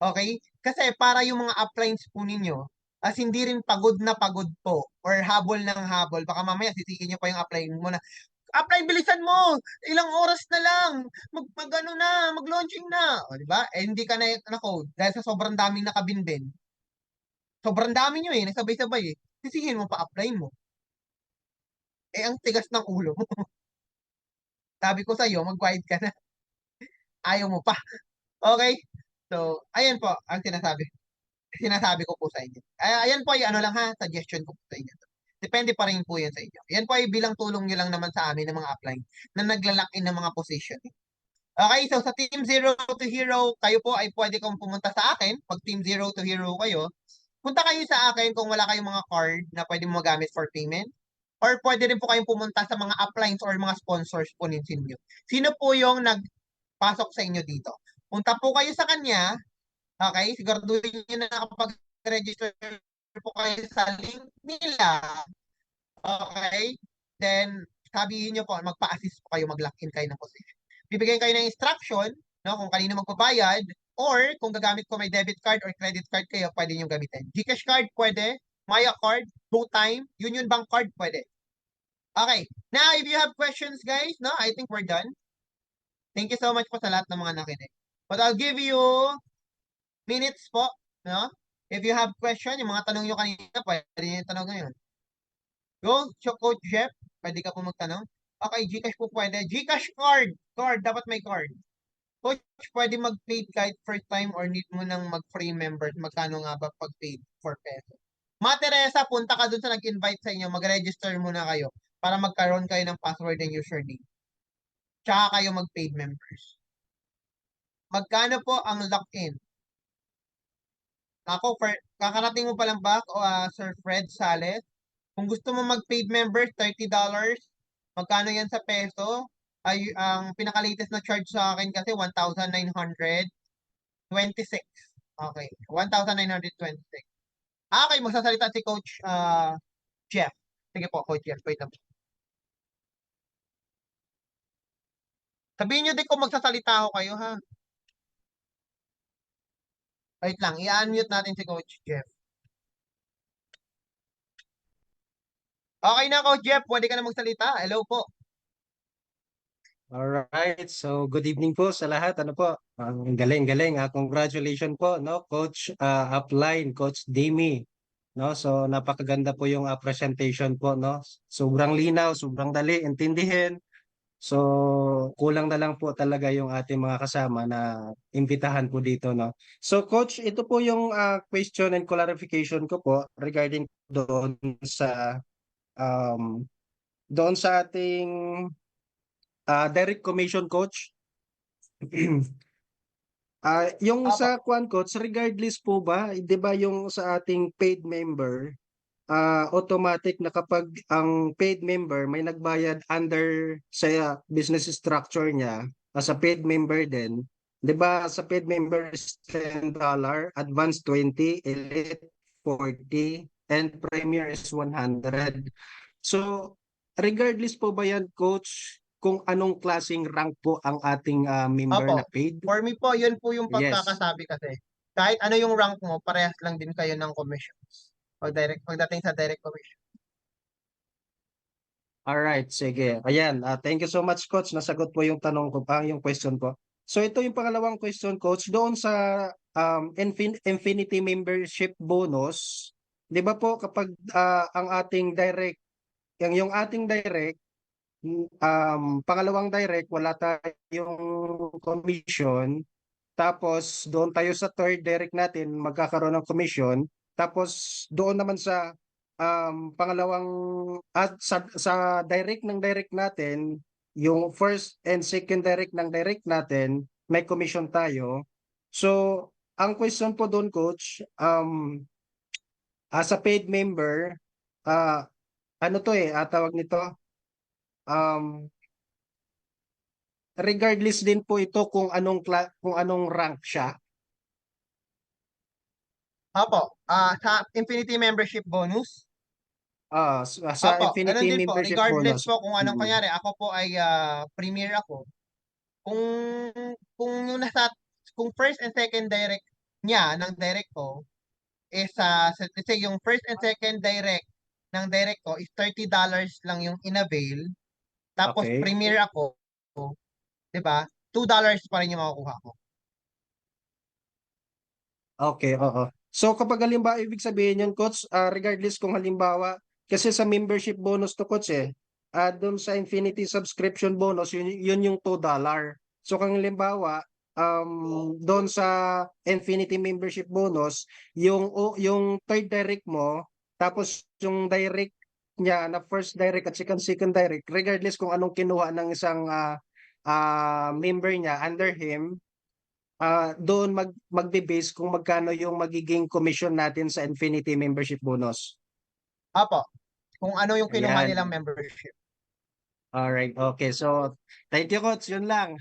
Okay? Kasi para yung mga uplines po ninyo, as hindi rin pagod na pagod po or habol ng habol, baka mamaya sisikin nyo pa yung upline mo na, upline, bilisan mo! Ilang oras na lang! Ano na, mag-launching na! O, di ba? Eh, hindi ka na code dahil sa sobrang daming nakabinbin. Sobrang dami nyo eh, nasabay-sabay eh. Sisihin mo pa upline mo. Eh, ang tigas ng ulo mo. Sabi ko sa'yo, mag-quiet ka na. Ayaw mo pa. Okay? So, ayan po ang sinasabi. sinasabi ko po sa inyo. Ayan po ay ano lang ha, suggestion ko po sa inyo. Depende pa rin po yan sa inyo. Yan po ay bilang tulong nyo lang naman sa amin ng mga upline na naglalak in ng mga position. Okay, so sa Team Zero to Hero, kayo po ay pwede kong pumunta sa akin. Pag Team Zero to Hero kayo, punta kayo sa akin kung wala kayong mga card na pwede mo magamit for payment. Or pwede rin po kayong pumunta sa mga uplines or mga sponsors po ninyo. Sino po yung nagpasok sa inyo dito? Punta po kayo sa kanya. Okay, siguraduhin nyo na nakapag-register po kayo sa link nila. Okay, then sabihin nyo po, magpa-assist po kayo, mag-lock-in kayo ng position. Bibigyan kayo ng instruction, no, kung kanino magbabayad, or kung gagamit ko may debit card or credit card kayo, pwede nyo gamitin. GCash card, pwede. Maya card, GoTime, Union Bank card, pwede. Okay, now if you have questions guys, no, I think we're done. Thank you so much po sa lahat ng mga nakinig. But I'll give you minutes po, no? If you have question, yung mga tanong nyo kanina, pwede nyo yung tanong ngayon. Go, Coach Jeff, pwede ka po magtanong. Okay, GCash po pwede. GCash card, dapat may card. Coach, pwede mag-paid kahit first time or need mo nang mag-free member. Magkano nga ba pag paid for peso? Ma Teresa, punta ka dun sa nag-invite sa inyo. Mag-register muna kayo para magkaroon kayo ng password and username. Tsaka kayo mag-paid members. Magkano po ang lock-in? Ako, kakarating mo pa lang ba, Sir Fred Sales? Kung gusto mo mag-paid member, $30. Magkano yan sa peso? Ay, ang pinaka-latest na charge sa akin kasi 1,926. Okay, 1,926. Okay, magsasalita si Coach Jeff. Sige po, Coach Jeff. Wait lang. Sabihin nyo din kung magsasalita ako kayo, ha? Wait lang, i-unmute natin si Coach Jeff. Okay na, Coach Jeff. Pwede ka na magsalita. Hello po. Alright, so good evening po sa lahat. Ano po? Ang galing-galing. Congratulations po, no, Coach Upline, Coach Demi. No, so napakaganda po yung presentation po, no. Sobrang linaw, sobrang dali intindihin. So kulang na lang po talaga yung ating mga kasama na imbitahan po dito, no. So Coach, ito po yung question and clarification ko po regarding um doon sa ating direct commission, Coach. Yung Opo. sa Kwan Coach, regardless po ba, 'di ba yung sa ating paid member, automatic na kapag ang paid member may nagbayad under sa business structure niya, as a paid member din, 'di ba sa paid member is $10, advance 20, elite 40, and premier is 100. So, regardless po ba yan, Coach, kung anong klaseng rank po ang ating member Opo. na paid? For me po, yun po yung Yes. pagkakasabi kasi. Kahit ano yung rank mo, parehas lang din kayo ng commissions. Pagdating sa direct commission. Alright, sige. Ayan, thank you so much, Coach. Nasagot po yung tanong ko, yung question ko. So ito yung pangalawang question, Coach. Doon sa Infinity Membership Bonus, di ba po kapag ang ating direct, yung ating direct, pangalawang direct, wala tayong commission. Tapos doon tayo sa third direct natin, magkakaroon ng commission. Tapos doon naman sa pangalawang at sa direct ng direct natin, yung first and second direct ng direct natin, may commission tayo. So, ang question po doon, Coach, as a paid member, ano to tawag nito, um, regardless din po ito kung anong rank siya. Opo. Sa Infinity Membership Bonus, Sa opo, ganun Infinity din po. Membership Regardless Bonus. po kung anong Mm. kunyari, ako po ay premier ako. Kung kung yung nasa kung first and second direct niya ng direct ko is let's say yung first and second direct ng direct ko is $30 lang yung inavail. Tapos Okay. premier ako, 'di ba? $2 pa rin yung makukuha ko. Okay, oo. So kapag halimbawa, ibig sabihin yun, Coach, regardless kung halimbawa, kasi sa membership bonus to, Coach doon sa Infinity subscription bonus, yun yung $2. So kung halimbawa, doon sa Infinity membership bonus, yung third direct mo, tapos yung direct niya na first direct at second direct, regardless kung anong kinuha ng isang member niya under him, doon magbe-base kung magkano yung magiging commission natin sa Infinity membership bonus. Opo, kung ano yung kinuha nilang Ayan. membership. Alright, okay. So, thank you, Coach. Yun lang.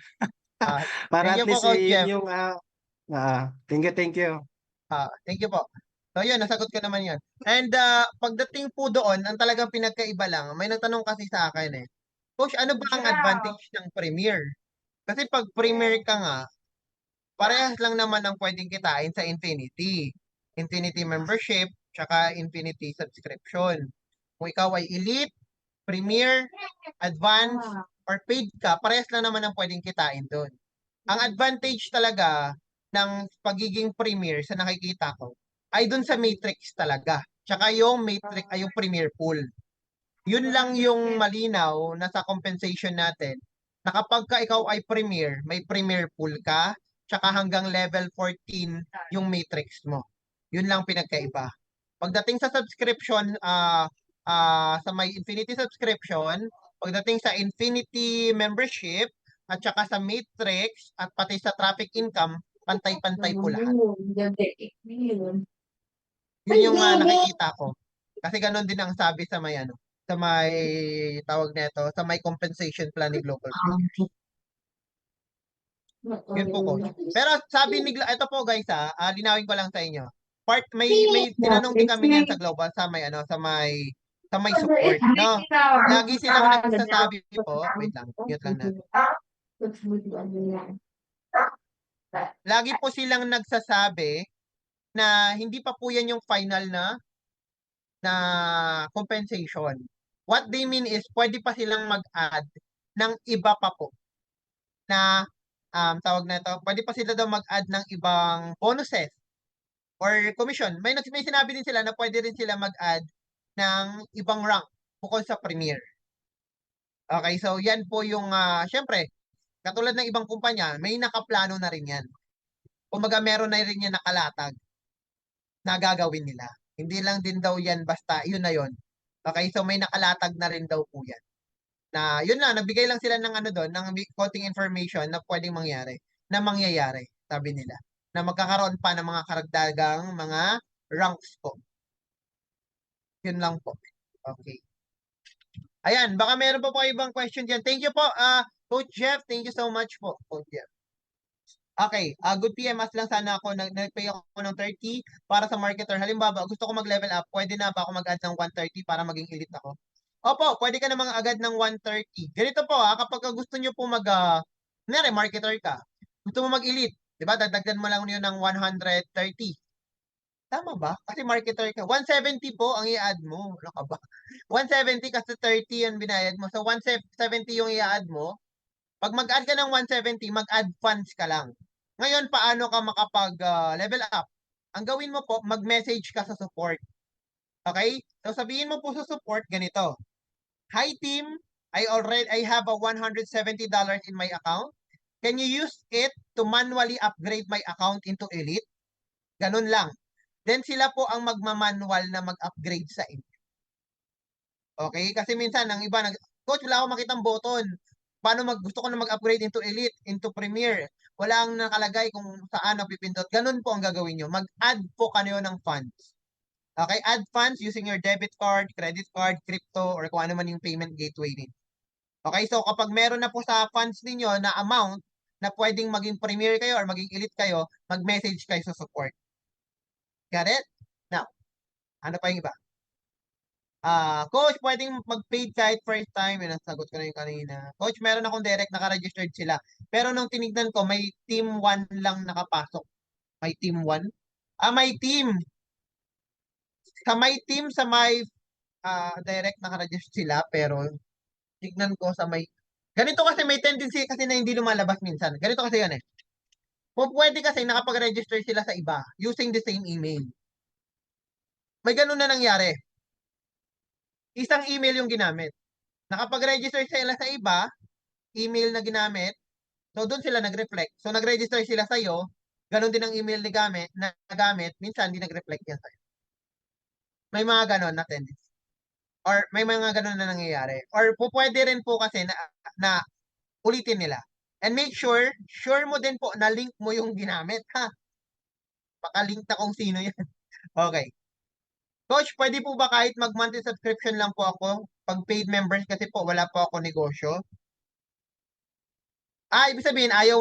Ah, Para thank at you po, least Coach yun Jeff. yung thank you, thank you. Thank you po. So yun, nasagot ko naman yun. And pagdating po doon, ang talagang pinagkaiba lang, may nagtanong kasi sa akin eh, Coach, ano ba ang advantage ng Premier? Kasi pag Premier ka nga, parehas lang naman ang pwedeng kitain sa Infinity. Infinity membership, tsaka Infinity subscription. Kung ikaw ay Elite, Premier, Advanced, or paid ka, parehas lang naman ang pwedeng kitain doon. Ang advantage talaga ng pagiging Premier sa nakikita ko ay doon sa matrix talaga. Tsaka yung matrix ay yung Premier pool. Yun lang yung malinaw na sa compensation natin na kapag ka ikaw ay premier, may premier pool ka, tsaka hanggang level 14 yung matrix mo. Yun lang pinagkaiba. Pagdating sa subscription, sa may Infinity subscription, pagdating sa Infinity membership, at saka sa matrix, at pati sa traffic income, pantay-pantay po lahat. Yun yung nakikita ko. Kasi ganun din ang sabi sa may ano, sa may tawag nito, sa may compensation plan ni Global Pay. Yun po, coach. Pero sabi ni ito po guys linawin ko lang sa inyo. May tinanong din kami niyan sa Global sa may support, no? Lagi silang nagsasabi po, wait lang, mute lang natin. Lagi po silang nagsasabi na hindi pa po yan yung final na compensation. What they mean is, pwede pa silang mag-add ng iba pa po na tawag na ito, pwede pa sila daw mag-add ng ibang bonuses or commission. May sinabi din sila na pwede rin sila mag-add ng ibang rank bukod sa premier. Okay, so yan po yung, syempre, katulad ng ibang kumpanya, may nakaplano na rin yan. Kumbaga meron na rin yan nakalatag na gagawin nila. Hindi lang din daw yan basta yun na yun. Okay, so may nakalatag na rin daw po yan. Na yun lang, nagbigay lang sila ng ano doon, ng konting information na pwedeng mangyari, na mangyayari, sabi nila. Na magkakaroon pa ng mga karagdagang mga ranks po. Yun lang po. Okay. Ayan, baka meron pa po kayo ibang question dyan. Thank you po, Coach Jeff. Thank you so much po, Coach Jeff. Okay, good PMS lang sana ako. Nag-pay ako ng 30 para sa marketer. Halimbawa, gusto ko mag-level up. Pwede na ba ako mag-add ng 130 para maging elite ako? Opo, pwede ka namang agad ng 130. Ganito po kapag gusto nyo po kunyari, marketer ka. Gusto mo mag-elite. Di ba? Dagdagan mo lang yun ng 130. Tama ba? Kasi marketer ka. 170 po ang i-add mo. Ano ka ba? 170 kasi 30 yung binayad mo. So, 170 yung i-add mo. Pag mag-add ka ng 170, mag-add funds ka lang. Ngayon, paano ka makapag-level up? Ang gawin mo po, mag-message ka sa support. Okay? So sabihin mo po sa support ganito. Hi team, I have a $170 in my account. Can you use it to manually upgrade my account into Elite? Ganun lang. Then sila po ang magmamanual na mag-upgrade sa inyo. Okay? Kasi minsan, ang iba, Coach, wala akong makitang button. Gusto ko na mag-upgrade into Elite, into Premier. Wala ang nakalagay kung saan napipindot. Ganun po ang gagawin nyo. Mag-add po kayo ng funds. Okay, add funds using your debit card, credit card, crypto, or kung ano man yung payment gateway din. Okay, so kapag meron na po sa funds ninyo na amount na pwedeng maging premier kayo or maging elite kayo, mag-message kayo sa support. Got it? Now, ano pa yung iba? Coach, pwedeng mag-paid kahit first time. Yun, sagot ko na yung kanina. Coach, meron akong direct naka-registered sila. Pero nung tinignan ko, may team 1 lang nakapasok. May team 1? May team. Sa may direct naka-register sila, pero tignan ko sa may ganito kasi may tendency kasi na hindi lumalabas minsan. Ganito kasi yan eh. Kung pwede kasi nakapag-register sila sa iba using the same email. May ganun na nangyari. Isang email yung ginamit. Nakapag-register sila sa iba, email na ginamit, So, doon sila nag-reflect. So, nag-register sila sa'yo, ganun din ang email na gamit, minsan hindi nag-reflect yan sa'yo. May mga ganon na tendency. Or may mga ganon na nangyayari. Or pwede rin po kasi na ulitin nila. And make sure mo din po na link mo yung ginamit, ha? Pakalink na kung sino yan. Okay. Coach, pwede po ba kahit mag-monthly subscription lang po ako? Pag paid members kasi po, wala po ako negosyo. Ibig sabihin, ayaw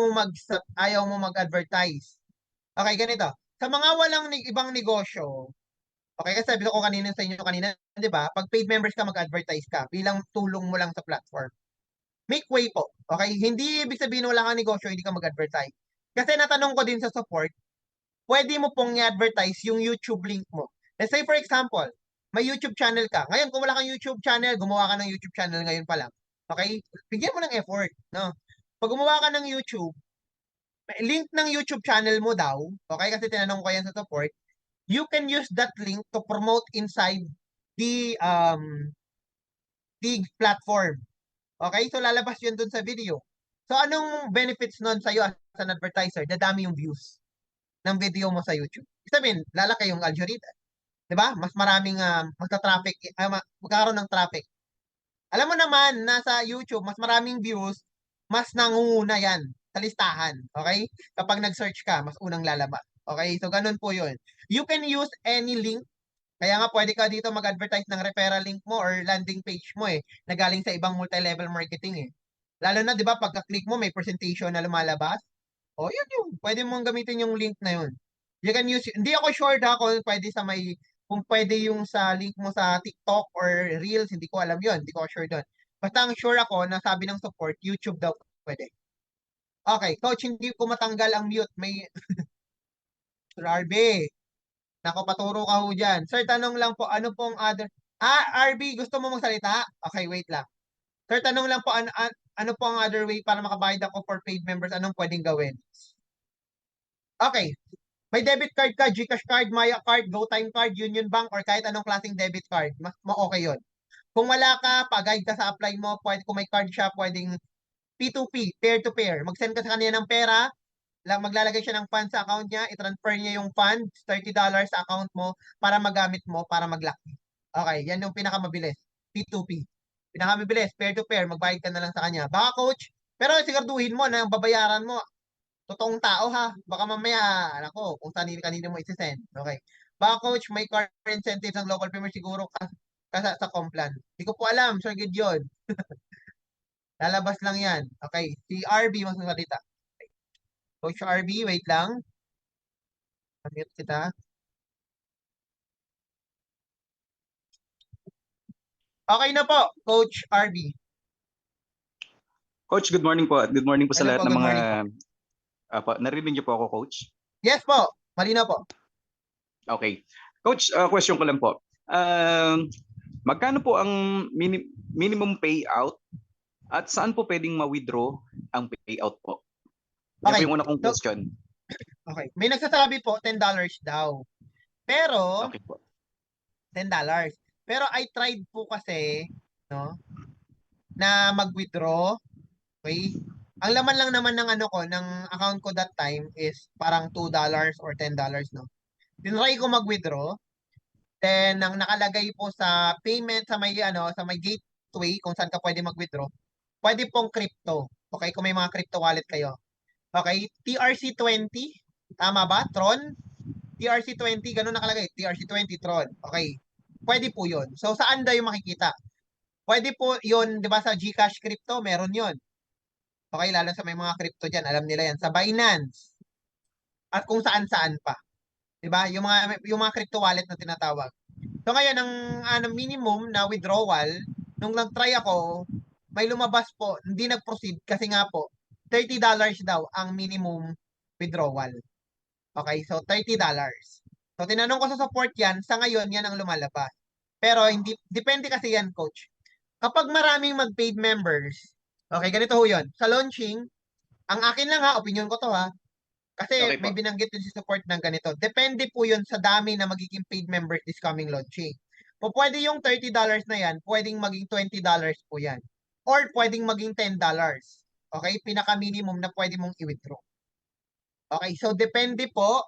mo mag-advertise. Okay, ganito. Sa mga walang ibang negosyo, okay, kasi sabi ko kanina sa inyo kanina, di ba? Pag paid members ka, mag-advertise ka bilang tulong mo lang sa platform. Make way po. Okay? Hindi ibig sabihin wala kang negosyo, hindi ka mag-advertise. Kasi natanong ko din sa support, pwede mo pong i-advertise yung YouTube link mo. Let's say for example, may YouTube channel ka. Ngayon, kung wala kang YouTube channel, gumawa ka ng YouTube channel ngayon pa lang. Okay? Bigyan mo ng effort. No? Pag gumawa ka ng YouTube, may link ng YouTube channel mo daw, okay? Kasi tinanong ko yan sa support, you can use that link to promote inside the platform. Okay? So, lalabas yun dun sa video. So, anong benefits nun sa'yo as an advertiser? Dadami yung views ng video mo sa YouTube. Ibig sabihin, lalaki yung algorithm. 'Di ba? Mas maraming magta-traffic, magkakaroon ng traffic. Alam mo naman, nasa YouTube, mas maraming views, mas nangunguna yan sa listahan. Okay? Kapag nag-search ka, mas unang lalabas. Okay? So, ganun po yun. You can use any link. Kaya nga pwede ka dito mag-advertise ng referral link mo or landing page mo na galing sa ibang multi-level marketing. Lalo na, di ba, pagka-click mo, may presentation na lumalabas. O, yun yun. Pwede mong gamitin yung link na yun. You can use, hindi ako sure ha kung pwede kung pwede yung sa link mo sa TikTok or Reels, hindi ko alam yun. Hindi ko sure doon. Basta ang sure ako na sabi ng support, YouTube daw pwede. Okay, coach, hindi ko matanggal ang mute. May, Sir RB, nako paturo ka ho dyan. Sir, tanong lang po, ano pong other, RB, gusto mo magsalita? Okay, wait lang. Sir, tanong lang po, ano po ang other way para makabayad ako for paid members? Anong pwedeng gawin? Okay, may debit card ka, GCash card, Maya card, GoTime card, Union Bank, or kahit anong klaseng debit card. Okay yun. Kung wala ka, pag-guide ka sa apply mo, pwede, kung may card siya, pwedeng P2P, peer-to-peer. Mag-send ka sa kanya ng pera, maglalagay siya ng funds sa account niya, i-transfer niya yung funds, $30 sa account mo, para magamit mo, para mag-lock. Okay, yan yung pinakamabilis. P2P. Pinakamabilis, peer-to-peer, magbayad ka na lang sa kanya. Baka coach, pero siguraduhin mo na babayaran mo totoong tao ha. Baka mamaya, ko, kung kanino mo isi-send. Okay. Baka coach, may car incentives ng local premier siguro sa Complan. Hindi ko po alam, Sir Gideon. Lalabas lang yan. Okay. Si RB magsasalita. Okay. Coach RB, wait lang. Unmute kita. Okay na po, Coach RB. Coach, good morning po. Good morning po sa Hello lahat po, ng good mga morning po. narinig niyo po ako, Coach? Yes po, malinaw po. Okay. Coach, question ko lang po. Magkano po ang minimum payout at saan po pwedeng ma-withdraw ang payout po? Yan Okay. po yung una kong So, question. okay. May nagsasabi po, $10 daw. Pero, Okay po. $10. Pero I tried po kasi, no, na mag-withdraw. Okay? Ang laman lang naman ng ano ko, ng account ko that time is parang $2 or $10, no? Tinry ko mag-withdraw. Then, ang nakalagay po sa payment sa may gateway kung saan ka pwede mag-withdraw, pwede pong crypto. Okay? Kung may mga crypto wallet kayo. Okay? TRC20, tama ba? Tron? TRC20, ganun nakalagay. TRC20 Tron. Okay. Pwede po yun. So, saan daw yung makikita? Pwede po yun, di ba sa GCash crypto, meron yun. Okay, lalo sa may mga crypto dyan, alam nila yan. Sa Binance, at kung saan-saan pa. 'Di ba? Yung mga crypto wallet na tinatawag. So ngayon ang minimum na withdrawal nung nag-try ako, may lumabas po, hindi nag-proceed kasi nga po $30 daw ang minimum withdrawal. Okay, so $30. So tinanong ko sa support yan, sa ngayon yan ang lumalabas. Pero hindi depende kasi yan, coach. Kapag maraming mag-paid members, okay, ganito ho 'yon. Sa launching, ang akin lang ha, opinion ko to ha, kasi Okay may po. binanggit din si support ng ganito. Depende po yun sa dami na magiging paid members this coming launching. Pwede yung $30 na yan, pwedeng maging $20 po yan. Or pwedeng maging $10. Okay? Pinaka-minimum na pwede mong i-withdraw. Okay? So, depende po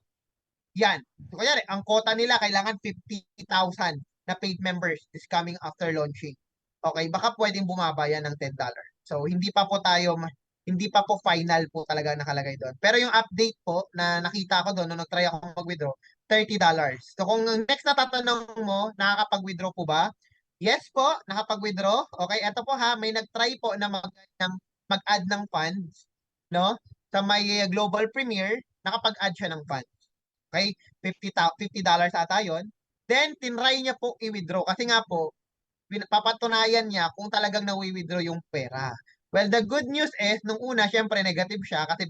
yan. So, kunyari, ang quota nila kailangan 50,000 na paid members is coming after launching. Okay? Baka pwedeng bumaba yan ng $10. So, hindi pa po final po talaga nakalagay doon. Pero yung update po na nakita ko doon nung nag-try ako mag-withdraw, $30. So, kung next na tatanong mo, nakakapag-withdraw po ba? Yes po, nakapag-withdraw. Okay, eto po ha, may nag-try po na mag-add ng funds, no? Sa may global premiere, nakapag-add siya ng funds. Okay? $50 ata yun. Then, tinry niya po i-withdraw. Kasi nga po, papatunayan niya kung talagang nawi-withdraw yung pera. Well, the good news is, nung una, syempre, negative siya kasi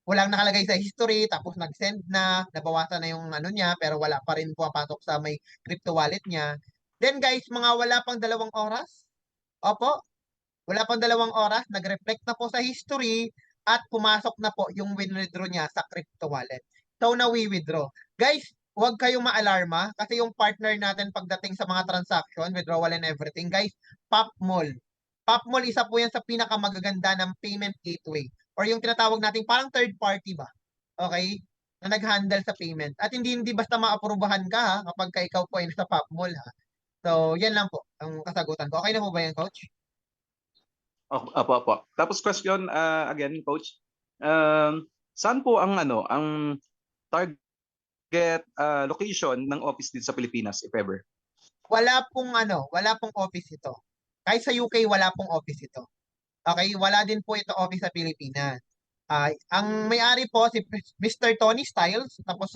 walang nakalagay sa history, tapos nag-send na, nabawasan na yung ano niya, pero wala pa rin pumapasok sa may crypto wallet niya. Then guys, mga wala pang 2 oras, opo, wala pang 2 oras, nag-reflect na po sa history at pumasok na po yung withdraw niya sa crypto wallet. So, nawi-withdraw. Guys, huwag kayong maalarma kasi yung partner natin pagdating sa mga transaction, withdrawal and everything, guys, Popmall. Popmall, isa po yan sa pinakamagaganda ng payment gateway or yung tinatawag nating parang third party ba? Okay? Na nag-handle sa payment. At hindi basta maaprubahan ka ha, kapag ka ikaw po ay nasa Popmall ha. So, yan lang po ang kasagutan ko. Okay na po ba yan, Coach? Opo. Tapos question again, Coach. Saan po ang ang target location ng office dito sa Pilipinas, if ever? Wala pong office ito. Kahit sa UK, wala pong office ito. Okay, wala din po ito office sa Pilipinas. Ang may-ari po si Mr. Tony Styles, tapos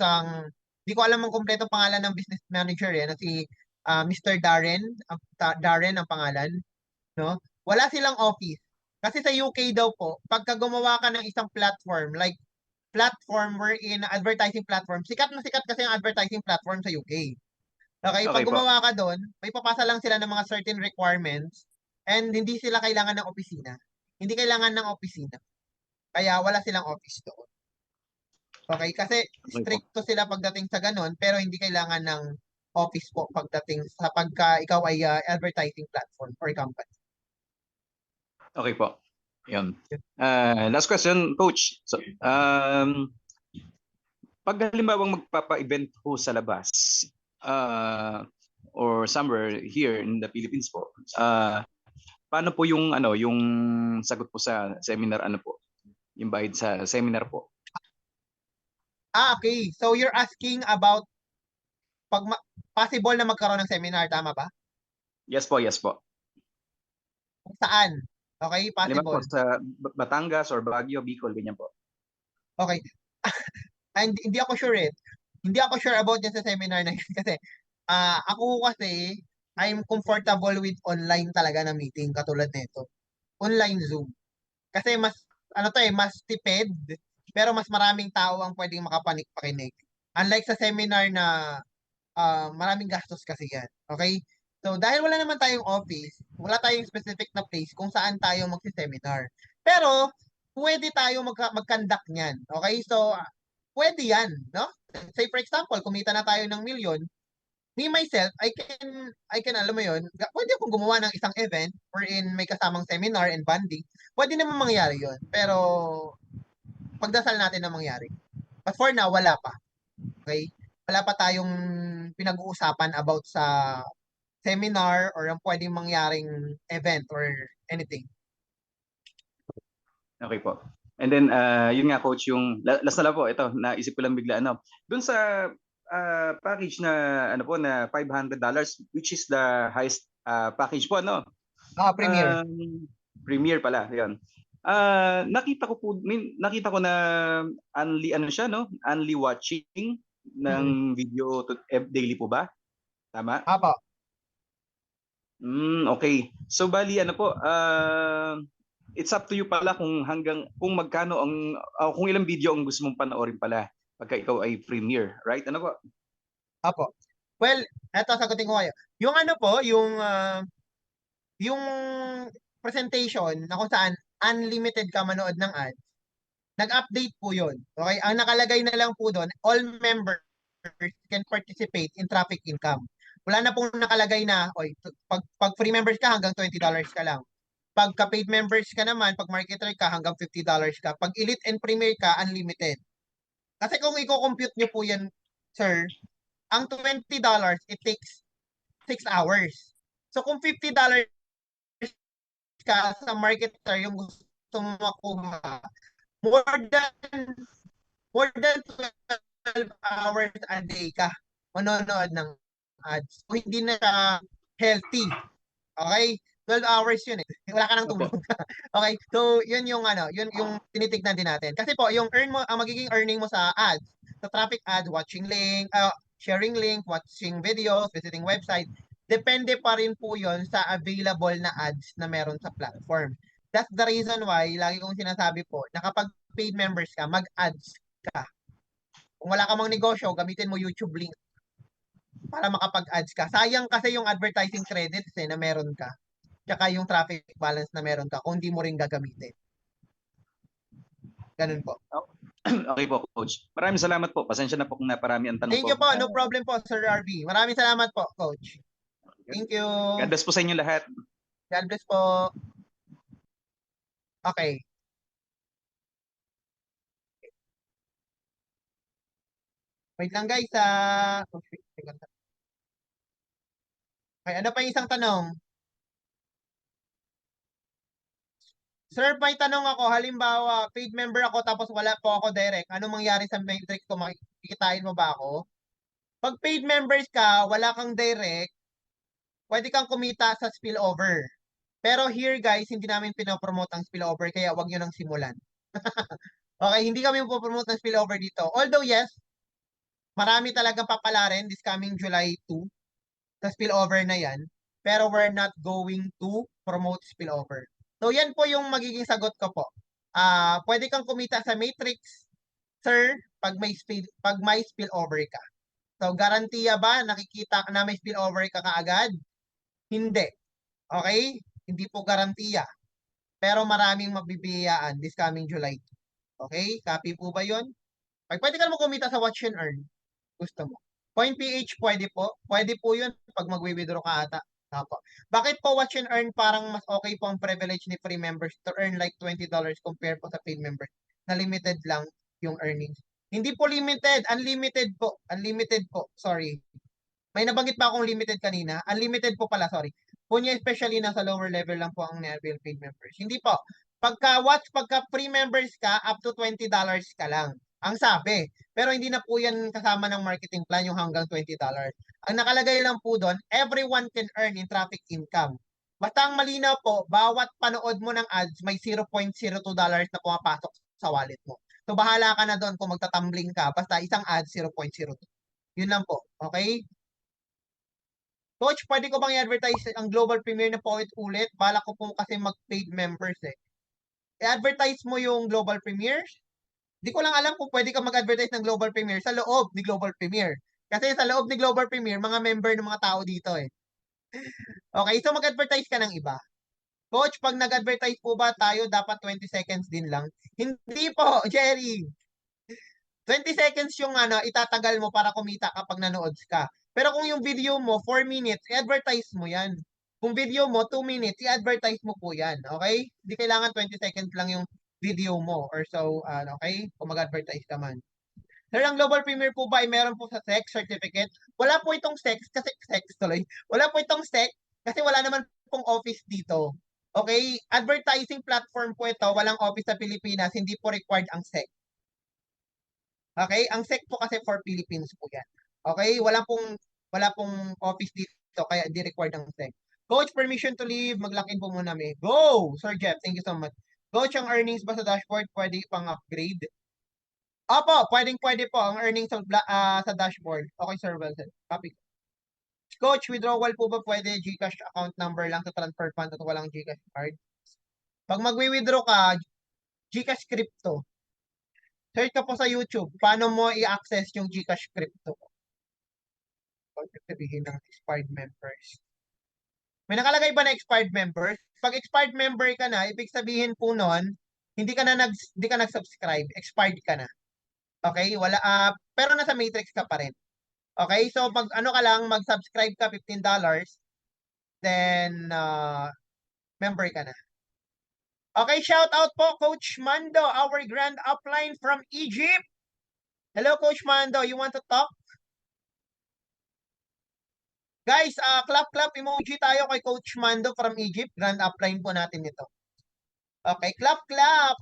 di ko alam ang kumpletong pangalan ng business manager si Mr. Darren, Darren ang pangalan, no? Wala silang office. Kasi sa UK daw po, pagka gumawa ka ng isang platform, like platform wherein advertising platform, sikat na sikat kasi ang advertising platform sa UK. Okay, pag Okay po. gumawa ka doon, may papasa lang sila ng mga certain requirements and hindi sila kailangan ng opisina. Hindi kailangan ng opisina. Kaya wala silang office doon. Okay, kasi Okay po. stricto sila pagdating sa ganun, pero hindi kailangan ng office po pagdating sa pagka ikaw ay advertising platform or company. Okay po. Yun. Last question, Coach. So, pag halimbawang magpapa-event po sa labas, or somewhere here in the Philippines po, paano po yung yung sagot po sa seminar po? Yung bayad sa seminar po. Okay. So you're asking about possible na magkaroon ng seminar, tama ba? Yes po. Kung saan? Okay, Halimbawa po possible. sa Batangas or Baguio, Bicol, ganyan po. Okay. And hindi ako sure eh. Hindi ako sure about yan sa seminar na yun kasi ako kasi I'm comfortable with online talaga na meeting katulad nito. Online Zoom. Kasi mas tipid, pero mas maraming tao ang pwedeng makapakinig. Unlike sa seminar na maraming gastos kasi yan. Okay? So, dahil wala naman tayong office, wala tayong specific na place kung saan tayo magsi-seminar. Pero, pwede tayo mag-conduct niyan. Okay? So, pwede yan, no? Say for example, kumita na tayo ng milyon, me myself, I can alam mo yun, pwede akong gumawa ng isang event wherein may kasamang seminar and bonding. Pwede naman mangyari yun. Pero, pagdasal natin na mangyari. But for now, wala pa. Okay? Wala pa tayong pinag-uusapan about sa seminar or ang pwedeng mangyaring event or anything. Okay po. And then, yun nga, Coach, yung last na lang po, ito, naisip ko lang bigla, dun sa package na, na $500, which is the highest package po, Premier. Premier pala, yun. Nakita ko na only, siya, only watching ng video daily po ba? Tama? Apo. Okay. So, bali, it's up to you pala kung magkano kung ilang video ang gusto mong panoorin pala pagka ikaw ay premier, right? Ano po? Apo. Well, eto sagutin ko kayo. Yung yung presentation na kung saan unlimited ka manood ng ads, nag-update po yun. Okay? Ang nakalagay na lang po doon, all members can participate in traffic income. Wala na pong nakalagay na, pag free members ka hanggang $20 ka lang. Pagka paid members ka naman, pag marketer ka, hanggang $50 ka. Pag elite and premier ka, unlimited. Kasi kung i-compute nyo po yan, sir, ang $20, it takes 6 hours. So kung $50 ka sa marketer yung gusto mo makuha, more than more than 12 hours a day ka manonood ng ads. So, hindi na siya healthy. Okay? 12 hours yun eh. Wala ka nang Opo. tulog. Okay? So, yun yung yun yung tinitignan din natin. Kasi po, yung ang magiging earning mo sa ads, sa traffic ads, watching link, sharing link, watching videos, visiting website, depende pa rin po yun sa available na ads na meron sa platform. That's the reason why, lagi kong sinasabi po, na kapag paid members ka, mag-ads ka. Kung wala ka mang negosyo, gamitin mo YouTube link para makapag-ads ka. Sayang kasi yung advertising credits na meron ka. Tsaka yung traffic balance na meron ka kung di mo rin gagamitin. Ganun po. Okay po, Coach. Maraming salamat po. Pasensya na po kung naparami ang tanong Thank ko. you po. No problem po, Sir RB. Maraming salamat po, Coach. Thank you. God bless po sa inyo lahat. God bless po. Okay. Wait lang guys. Okay, ano pa yung isang tanong? Sir, may tanong ako. Halimbawa, paid member ako tapos wala po ako direct. Anong mangyari sa matrix ko? Makikitain mo ba ako? Pag paid members ka, wala kang direct, pwede kang kumita sa spillover. Pero here guys, hindi namin pinopromote ang spillover kaya wag nyo nang simulan. Okay, hindi kami po-promote ng spillover dito. Although yes, marami talagang papalarin this coming July 2 sa spillover na yan. Pero we're not going to promote spillover. So yan po yung magiging sagot ko po. Pwede kang kumita sa matrix, sir, pag may spillover ka. So garantiya ba nakikita na may spillover ka kaagad? Hindi. Okay? Hindi po garantiya. Pero maraming mabibiyaan this coming July 2. Okay? Copy po ba yun? Pwede ka mo kumita sa watch and earn. Gusto mo. Point PH, pwede po. Pwede po yun pag mag-withdraw ka ata. Apo. Bakit po watch and earn parang mas okay po ang privilege ni free members to earn like $20 compare po sa paid members na limited lang yung earnings? Hindi po limited. Unlimited po. Unlimited po. Sorry. May nabanggit pa akong limited kanina. Unlimited po pala, sorry. Punya especially nasa lower level lang po ang avail paid members. Hindi po. Pagka free members ka, up to $20 ka lang. Ang sabi. Pero hindi na po yan kasama ng marketing plan yung hanggang $20. Ang nakalagay lang po doon, everyone can earn in traffic income. Basta ang malinaw po, bawat panood mo ng ads, may $0.02 na pumapasok sa wallet mo. So bahala ka na doon kung magtatumbling ka. Basta isang ad, 0.02. Yun lang po. Okay? Coach, pwede ko bang i-advertise ang global premiere na paulit-ulit? Bala ko po kasi mag-paid members eh. I-advertise mo yung global premiere? Di ko lang alam kung pwede ka mag-advertise ng global premiere sa loob ni global premiere. Kasi sa loob ni global premiere, mga member ng mga tao dito eh. Okay, so mag-advertise ka ng iba. Coach, pag nag-advertise po ba tayo, dapat 20 seconds din lang? Hindi po, Jerry. 20 seconds yung itatagal mo para kumita kapag nanood ka. Pero kung yung video mo, 4 minutes, i-advertise mo yan. Kung video mo, 2 minutes, i-advertise mo po yan. Okay? Hindi kailangan 20 seconds lang yung video mo or so, okay? Kung mag-advertise ka man. Sir, ang global premiere po ba ay meron po sa sex certificate? Wala po itong sex kasi sex tuloy. Wala po itong sex kasi wala naman pong office dito. Okay? Advertising platform po ito, walang office sa Pilipinas, hindi po required ang sex. Okay? Ang SEC po kasi for Philippines po yan. Okay? Wala pong office dito kaya hindi required ang SEC. Coach, permission to leave. Mag-lock-in po muna may. Go! Sir Jeff, thank you so much. Coach, ang earnings ba sa dashboard pwede pang upgrade? Opo, pwede po ang earnings sa dashboard. Okay, Sir Wilson. Copy. Coach, withdrawal po ba pwede GCash account number lang sa transfer fund at walang GCash card? Pag magwi-withdraw ka, GCash crypto. Search ka po sa YouTube, paano mo i-access yung GCash crypto? Pag sabihin ng expired members. May nakalagay ba na expired members? Pag expired member ka na, ibig sabihin po nun, hindi ka nag-subscribe, expired ka na. Okay? Pero nasa matrix ka pa rin. Okay? So pag ka lang, mag-subscribe ka $15, then member ka na. Okay, shout out po, Coach Mando, our grand upline from Egypt. Hello, Coach Mando. You want to talk? Guys, clap emoji tayo kay Coach Mando from Egypt. Grand upline po natin ito. Okay, clap.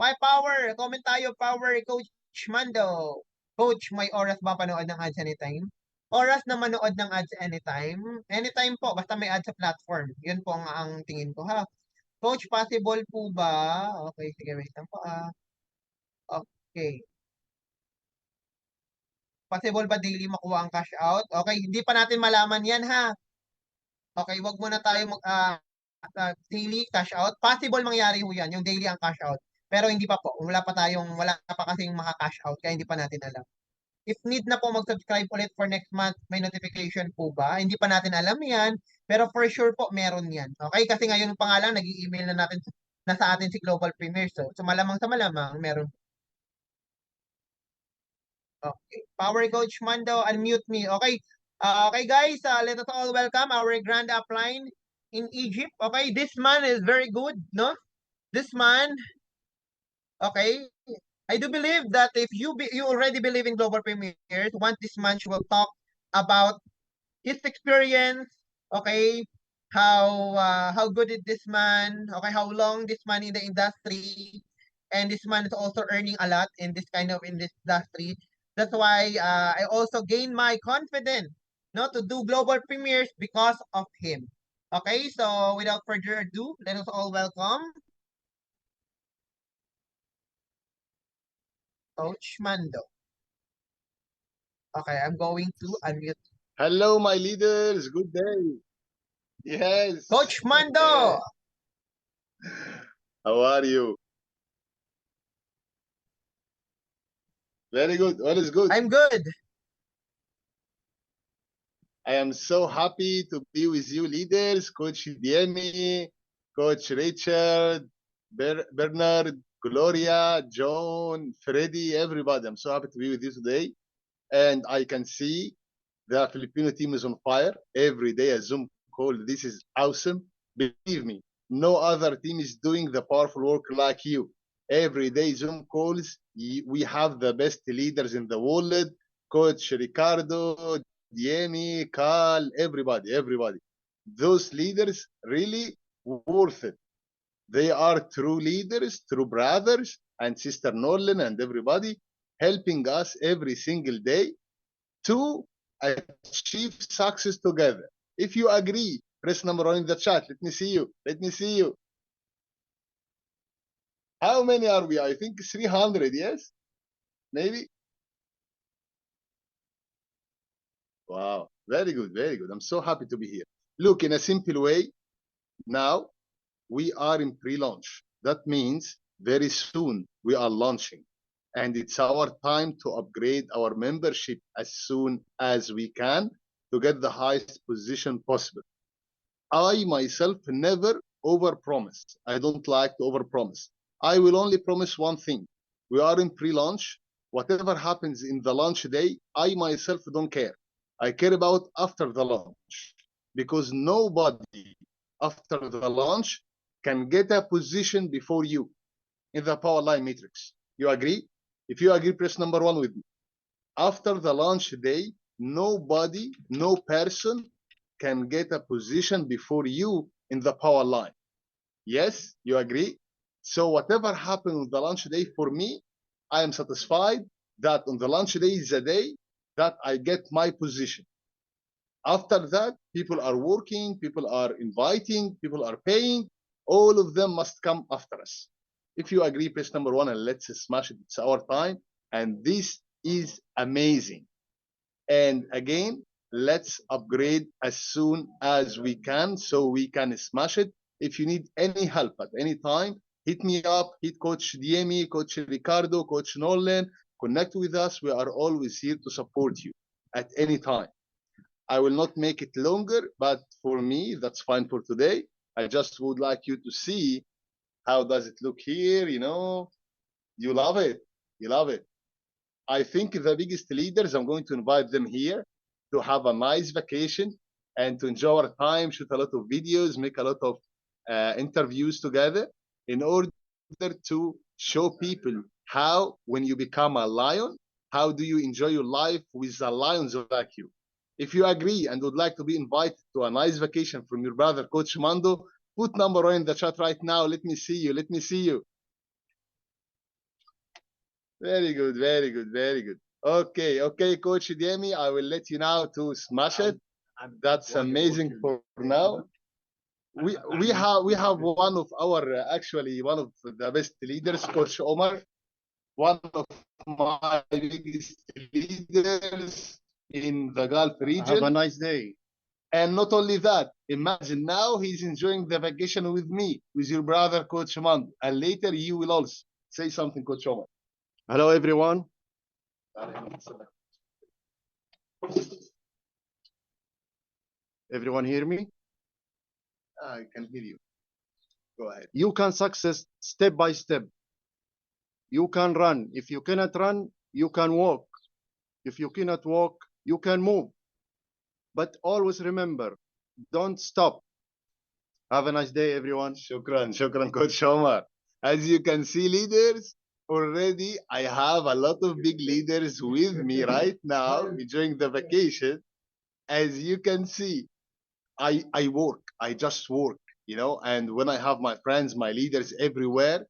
Ay, power. Comment tayo, power, Coach Mando. Coach, may oras ba panood ng ads anytime? Oras na manood ng ads anytime? Anytime po, basta may ads sa platform. Yun po ang tingin ko, ha? Coach, possible po ba? Okay, sige, wait lang po, Okay. Possible ba daily makuha ang cash out? Okay, hindi pa natin malaman yan, ha? Okay, wag muna tayo daily cash out. Possible mangyari ho yan, yung daily ang cash out. Pero hindi pa po. Wala pa kasing maka-cash out, kaya hindi pa natin alam. If need na po mag-subscribe ulit for next month, may notification po ba? Hindi pa natin alam yan, pero for sure po, meron yan. Okay? Kasi ngayon pa nga lang, nag-i-email na sa atin si Global Premier. So malamang sa malamang, meron. Okay. Power Coach Mando, unmute me. Okay. Okay, guys, let us all welcome our grand upline in Egypt. Okay, this man is very good, no? This man, okay. I do believe that if you already believe in global premieres, once this man will talk about his experience, okay, how good is this man, okay, how long this man in the industry, and this man is also earning a lot in this industry. That's why I also gain my confidence, no, to do global premieres because of him. Okay, so without further ado, let us all welcome Coach Mando. Okay, I'm going to unmute. Hello, my leaders. Good day. Yes. Coach Mando! How are you? Very good. All is good. I'm good. I am so happy to be with you, leaders. Coach Diemi, Coach Richard, Bernard, Gloria, John, Freddy, everybody. I'm so happy to be with you today. And I can see the Filipino team is on fire. Every day a Zoom call. This is awesome. Believe me, no other team is doing the powerful work like you. Every day Zoom calls. We have the best leaders in the world. Coach Ricardo, Diemi, Carl, everybody. Those leaders really worth it. They are true leaders, true brothers, and Sister Nolan and everybody helping us every single day to achieve success together. If you agree, press number 1 in the chat. Let me see you. How many are we? I think 300, yes? Maybe? Wow, very good. I'm so happy to be here. Look, in a simple way, now we are in pre-launch. That means very soon we are launching. And it's our time to upgrade our membership as soon as we can to get the highest position possible. I myself never overpromise. I don't like to overpromise. I will only promise one thing. We are in pre-launch. Whatever happens in the launch day, I myself don't care. I care about after the launch, because nobody after the launch can get a position before you in the Powerline matrix. You agree? If you agree, press number 1 with me. After the launch day, nobody, no person can get a position before you in the Powerline. Yes, you agree? So whatever happens on the launch day, for me, I am satisfied that on the launch day is a day that I get my position. After that, people are working, people are inviting, people are paying. All of them must come after us. If you agree, press number 1 and let's smash it. It's our time. And this is amazing. And again, let's upgrade as soon as we can so we can smash it. If you need any help at any time, hit me up, hit Coach Diemi, Coach Ricardo, Coach Nolan, connect with us. We are always here to support you at any time. I will not make it longer, but for me, that's fine for today. I just would like you to see how does it look here, you know. You love it. I think the biggest leaders, I'm going to invite them here to have a nice vacation and to enjoy our time, shoot a lot of videos, make a lot of interviews together in order to show people how, when you become a lion, how do you enjoy your life with the lions like you. If you agree and would like to be invited to a nice vacation from your brother, Coach Mando, put number 1 in the chat right now. Let me see you. Let me see you. Very good, very good, very good. Okay, okay, Coach Demi, I will let you now to smash it. That's amazing for now. We have one of our actually one of the best leaders, Coach Omar, one of my biggest leaders in the Gulf region. Have a nice day. And not only that, imagine now he's enjoying the vacation with me, with your brother, Coach Mando. And later you will also say something, Coach Omar. Hello, everyone. Everyone hear me? I can hear you. Go ahead. You can success step by step. You can run. If you cannot run, you can walk. If you cannot walk, you can move. But always remember, don't stop. Have a nice day, everyone. Shukran, shukran, Coach Omar. As you can see, leaders, already I have a lot of big leaders with me right now enjoying the vacation. As you can see, I work, I just work, you know, and when I have my friends, my leaders everywhere,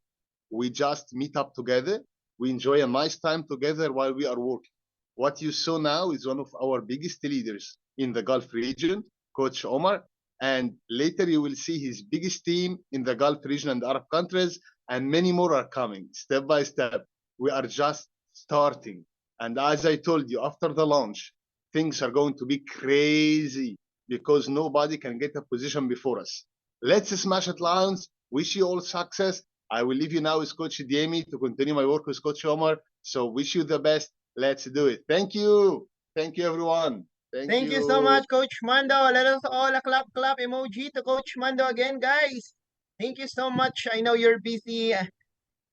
we just meet up together. We enjoy a nice time together while we are working. What you saw now is one of our biggest leaders in the Gulf region, Coach Omar, and later you will see his biggest team in the Gulf region and Arab countries, and many more are coming step by step. We are just starting. And as I told you, after the launch, things are going to be crazy because nobody can get a position before us. Let's smash it, Lions. Wish you all success. I will leave you now with Coach Diemi to continue my work with Coach Omar. So wish you the best. Let's do it. Thank you. Thank you, everyone. Thank you so much, Coach Mando. Let us all a clap emoji to Coach Mando again, guys. Thank you so much. I know you're busy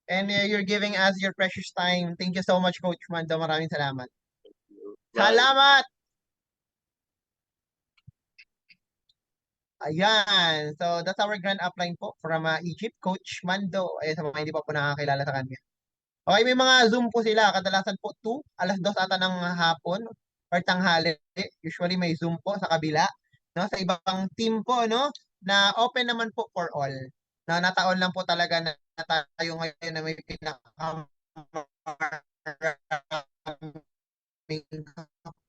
and you're giving us your precious time. Thank you so much, Coach Mando. Maraming salamat. Bye. Salamat! Ayan. So, that's our grand upline po from Egypt, Coach Mando. Ay, sa mga hindi pa po nakakilala sa kanya. Okay, may mga Zoom po sila. Kadalasan po 2, alas 2 ata ng hapon or tanghali. Usually may Zoom po sa kabila. No? Sa ibang team po, no? Na open naman po for all. Na nataon lang po talaga na tayo ngayon na may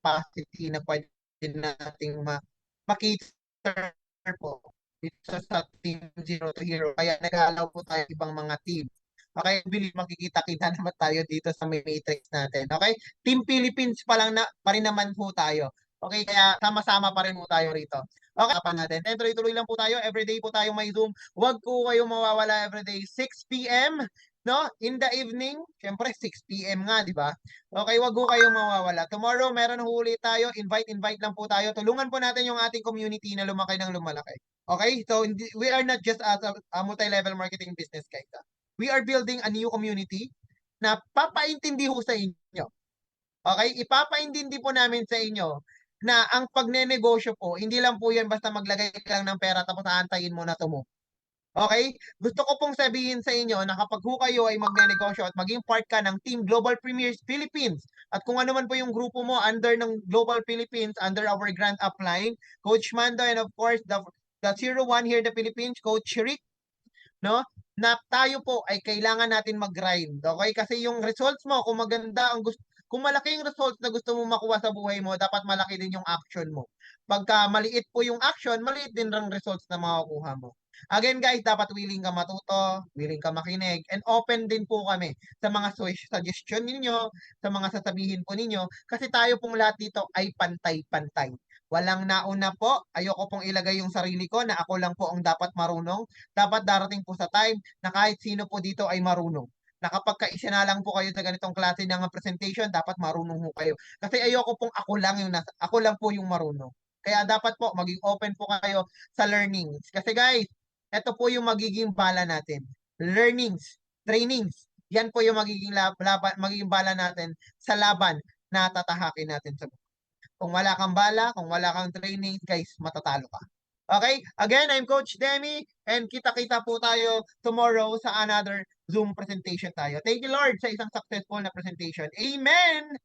capacity na pwede nating makita po dito sa Team Zero to Hero. Kaya nag-aalaw po tayo ibang mga team. Okay, believe makikita-kita naman tayo dito sa matrix natin. Okay? Team Philippines pa rin naman po tayo. Okay, kaya sama-sama pa rin po tayo rito. Okay, pa natin. And tuloy-tuloy lang po tayo. Everyday po tayo may Zoom. Huwag po kayong mawawala everyday. 6 p.m. No? In the evening. Siyempre, 6 p.m. nga, di ba? Okay, wag po kayong mawawala. Tomorrow, meron huli tayo. Invite lang po tayo. Tulungan po natin yung ating community na lumaki ng lumalaki. Okay? So, we are not just as a multi-level marketing business, guys. We are building a new community na papaintindi ho sa inyo. Okay? Ipapaintindi po namin sa inyo na ang pagnenegosyo po, hindi lang po yan basta maglagay lang ng pera tapos aantayin mo na tumo. Okay? Gusto ko pong sabihin sa inyo na kapag ho kayo ay magnenegosyo at maging part ka ng Team Global Premiers Philippines at kung ano man po yung grupo mo under ng Global Philippines, under our grand upline, Coach Mando and of course the 01 here in the Philippines, Coach Rick, no? Na tayo po ay kailangan natin mag-grind. Okay? Kasi yung results mo, kung maganda ang gusto, kung malaki yung results na gusto mo makuha sa buhay mo, dapat malaki din yung action mo. Pagka maliit po yung action, maliit din ang results na makukuha mo. Again guys, dapat willing ka matuto, willing ka makinig, and open din po kami sa mga suggestion ninyo, sa mga sasabihin po ninyo, kasi tayo pong lahat dito ay pantay-pantay. Walang nauna po, ayoko pong ilagay yung sarili ko na ako lang po ang dapat marunong. Dapat darating po sa time na kahit sino po dito ay marunong. Na kapag kaisa na lang po kayo sa ganitong klase ng presentation, dapat marunong po kayo. Kasi ayoko pong ako lang po yung marunong. Kaya dapat po maging open po kayo sa learnings. Kasi guys, ito po yung magiging bala natin. Learnings, trainings, yan po yung magiging bala natin sa laban na tatahakin natin sa buhay. Kung wala kang bala, kung wala kang training, guys, matatalo ka. Okay? Again, I'm Coach Demi and kita-kita po tayo tomorrow sa another Zoom presentation tayo. Thank you, Lord, sa isang successful na presentation. Amen!